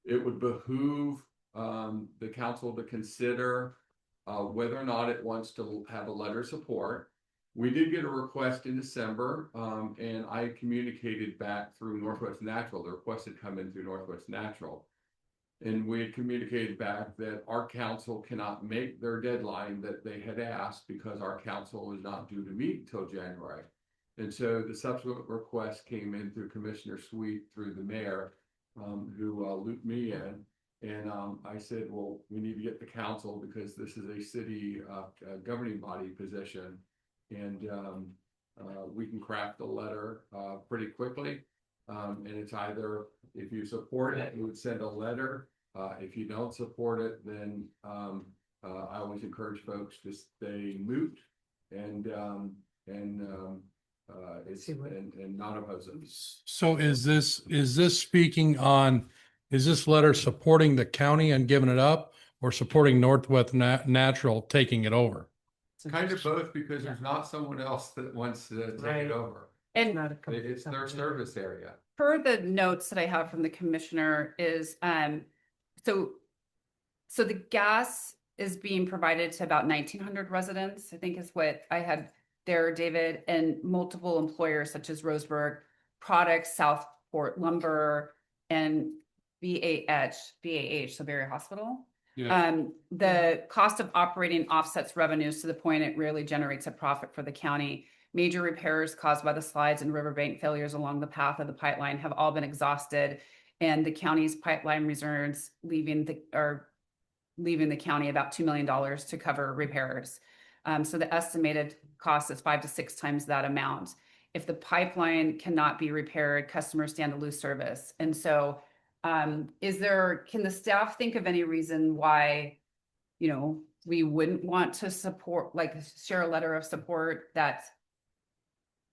it would behoove the council to consider whether or not it wants to have a letter of support. We did get a request in December, and I communicated back through Northwest Natural. The request had come in through Northwest Natural. And we had communicated back that our council cannot make their deadline that they had asked because our council is not due to meet until January. And so the subsequent request came in through Commissioner Sweet, through the mayor, who looped me in. And I said, well, we need to get the council because this is a city governing body position. And we can craft a letter pretty quickly. And it's either, if you support it, you would send a letter. If you don't support it, then I always encourage folks to stay moot and not oppose it. So is this speaking on, is this letter supporting the county and giving it up, or supporting Northwest Natural taking it over? Kind of both, because there's not someone else that wants to take it over. And It's their service area. per the notes that I have from the commissioner is, so the gas is being provided to about 1,900 residents, I think is what I had there, David, and multiple employers such as Roseburg Products, Southport Lumber, and BAH, so Barry Hospital. Yeah. The cost of operating offsets revenues to the point it rarely generates a profit for the county. Major repairs caused by the slides and riverbank failures along the path of the pipeline have all been exhausted, and the county's pipeline reserves leaving the county about $2 million to cover repairs. So the estimated cost is 5 to 6 times that amount. If the pipeline cannot be repaired, customers stand to lose service. And so can the staff think of any reason why, we wouldn't want to support, like share a letter of support that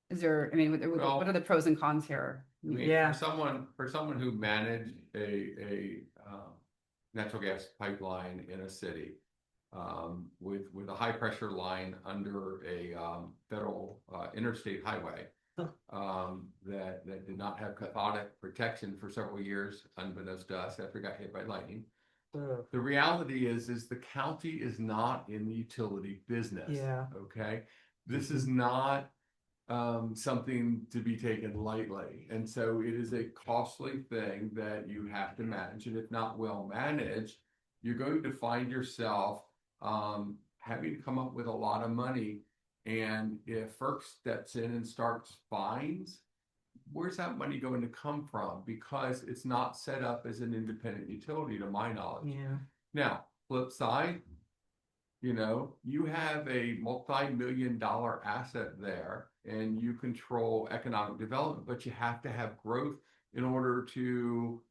what are the pros and cons here? I mean, Yeah. for someone who managed a natural gas pipeline in a city, with a high pressure line under a federal interstate highway, that did not have cathodic protection for several years, unbeknownst to us, after it got hit by lightning. The reality is the county is not in the utility business. Yeah. Okay. This is not something to be taken lightly. And so it is a costly thing that you have to manage. And if not well managed, you're going to find yourself having to come up with a lot of money. And if FERC steps in and starts fines, where's that money going to come from? Because it's not set up as an independent utility, to my knowledge. Yeah. Now, flip side, you have a multi-million-dollar asset there, and you control economic development, but you have to have growth in order to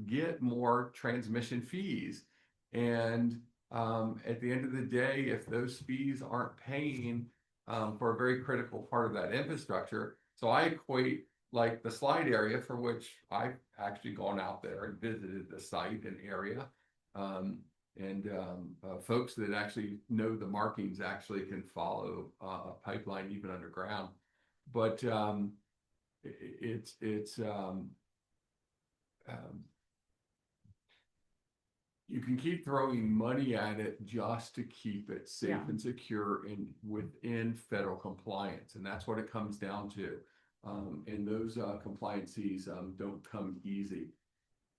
get more transmission fees. And at the end of the day, if those fees aren't paying for a very critical part of that infrastructure, so I equate like the slide area, for which I've actually gone out there and visited the site and area. Folks that actually know the markings actually can follow a pipeline even underground. But you can keep throwing money at it just to keep it safe Yeah. and secure and within federal compliance, and that's what it comes down to. And those compliances don't come easy.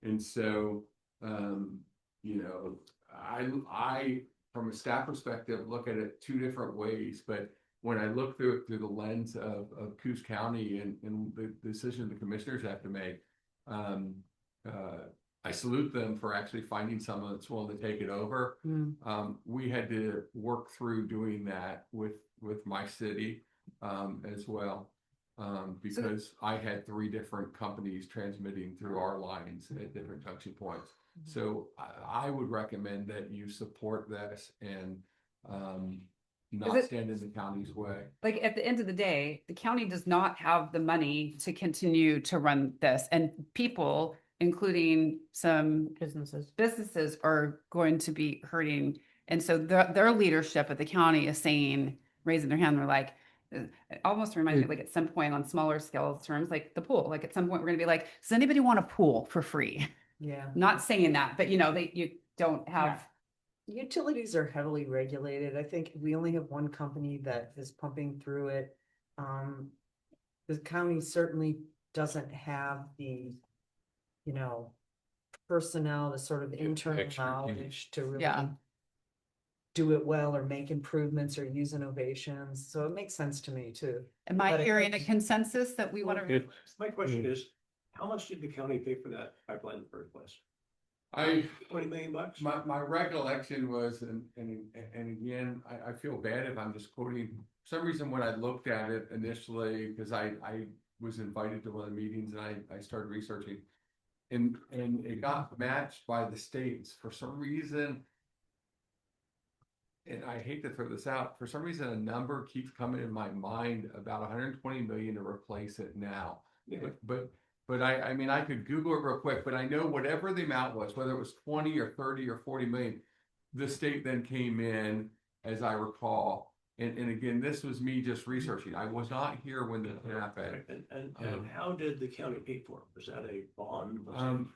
And so, you know, I from a staff perspective look at it two different ways, but when I look through it through the lens of Coos County and the decision the commissioners have to make, I salute them for actually finding someone that's willing to take it over. We had to work through doing that with my city as well. Because I had 3 different companies transmitting through our lines at different junction points. So I would recommend that you support this and not stand in the county's way. Like at the end of the day, the county does not have the money to continue to run this, and people, including some businesses are going to be hurting. And so their leadership at the county is saying, raising their hand, they're like, it almost reminds me like at some point on smaller scale terms, like the pool, like at some point we're gonna be like, does anybody want a pool for free? Yeah. Not saying that, but you know, you don't have. Utilities are heavily regulated. I think we only have one company that is pumping through it. The county certainly doesn't have the, you know, personnel, the sort of internal expertise. knowledge to really Yeah. do it well or make improvements or use innovations. So it makes sense to me too. Am I But it hearing a helps- consensus that we want to? It- My question is, how much did the county pay for that pipeline in the first place? 20 million bucks? My recollection was, and again, I feel bad if I'm just quoting, for some reason, when I looked at it initially, because I was invited to one of the meetings and I started researching. And it got matched by the states for some reason. And I hate to throw this out, for some reason, a number keeps coming in my mind about 120 million to replace it now. Yeah. But I mean, I could Google it real quick, but I know whatever the amount was, whether it was 20 or 30 or 40 million, the state then came in, as I recall. And again, this was me just researching. I was not here when this happened. And how did the county pay for it? Was that a bond? Was it-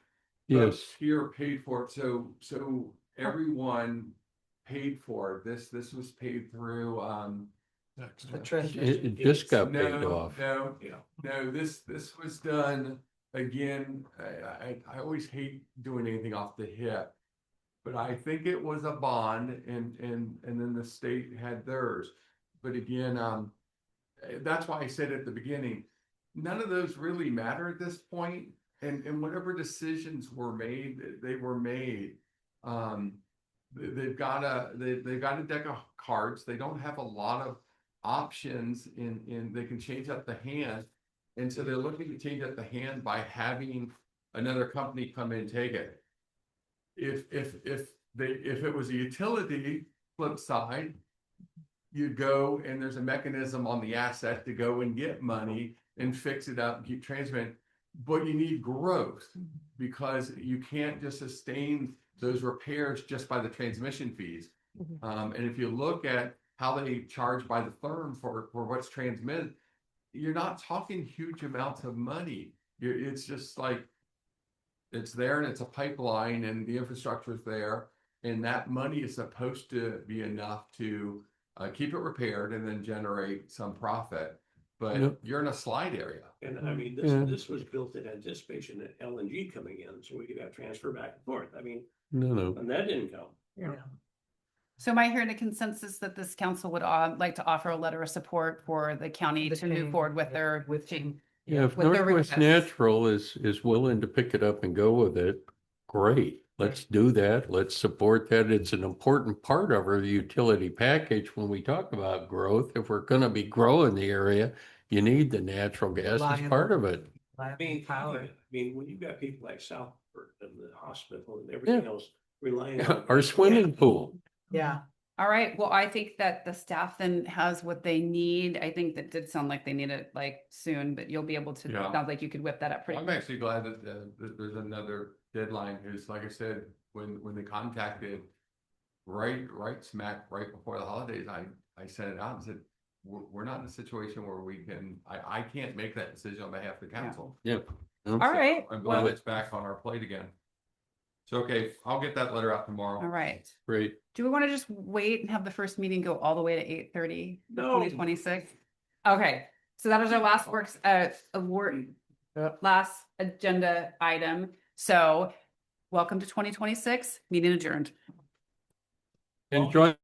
Yes. Folks here paid for it, so everyone paid for it. This was paid through, The treasurer. It just got paid no, off. no, this was done, again, I always hate doing anything off the hip. But I think it was a bond and then the state had theirs. But again, that's why I said at the beginning, none of those really matter at this point. And whatever decisions were made, they were made. They've got a deck of cards. They don't have a lot of options in they can change up the hand. And so they're looking to change up the hand by having another company come in and take it. If it was a utility flip side, you go and there's a mechanism on the asset to go and get money and fix it up and keep transmitting. But you need growth because you can't just sustain those repairs just by the transmission fees. And if you look at how they charge by the firm for what's transmitted, you're not talking huge amounts of money. It's just like, it's there and it's a pipeline and the infrastructure is there. And that money is supposed to be enough to keep it repaired and then generate some profit. But Yep. you're in a slide area. And I mean, Yeah. this was built in anticipation that LNG coming in, so we could have transfer back and forth. I mean, No. and that didn't come. So am I hearing a consensus that this council would like to offer a letter of support for the county The to move change, forward with yeah, their with change? Yeah, if With their Northwest requests. Natural is willing to pick it up and go with it, great. Let's do that. Let's support that. It's an important part of our utility package when we talk about growth. If we're gonna be growing the area, you need the natural gas as part of it. I mean, when you've got people like Southport and the hospital and everything else relying on. Our swimming pool. Yeah. All right, well, I think that the staff then has what they need. I think that did sound like they need it like soon, but you'll be able to, Yeah. sounds like you could whip that up pretty. I'm actually glad that there's another deadline, because like I said, when they contacted right smack right before the holidays, I sent it out and said, we're not in a situation where we can, I can't make that decision on behalf of the council. Yeah. All right, I'm well- glad it's back on our plate again. So, okay, I'll get that letter out tomorrow. All right. Great. Do we want to just wait and have the first meeting go all the way to 8:30? No. 2026? Okay, so that is our last award, last agenda item. So welcome to 2026, meeting adjourned. Enjoy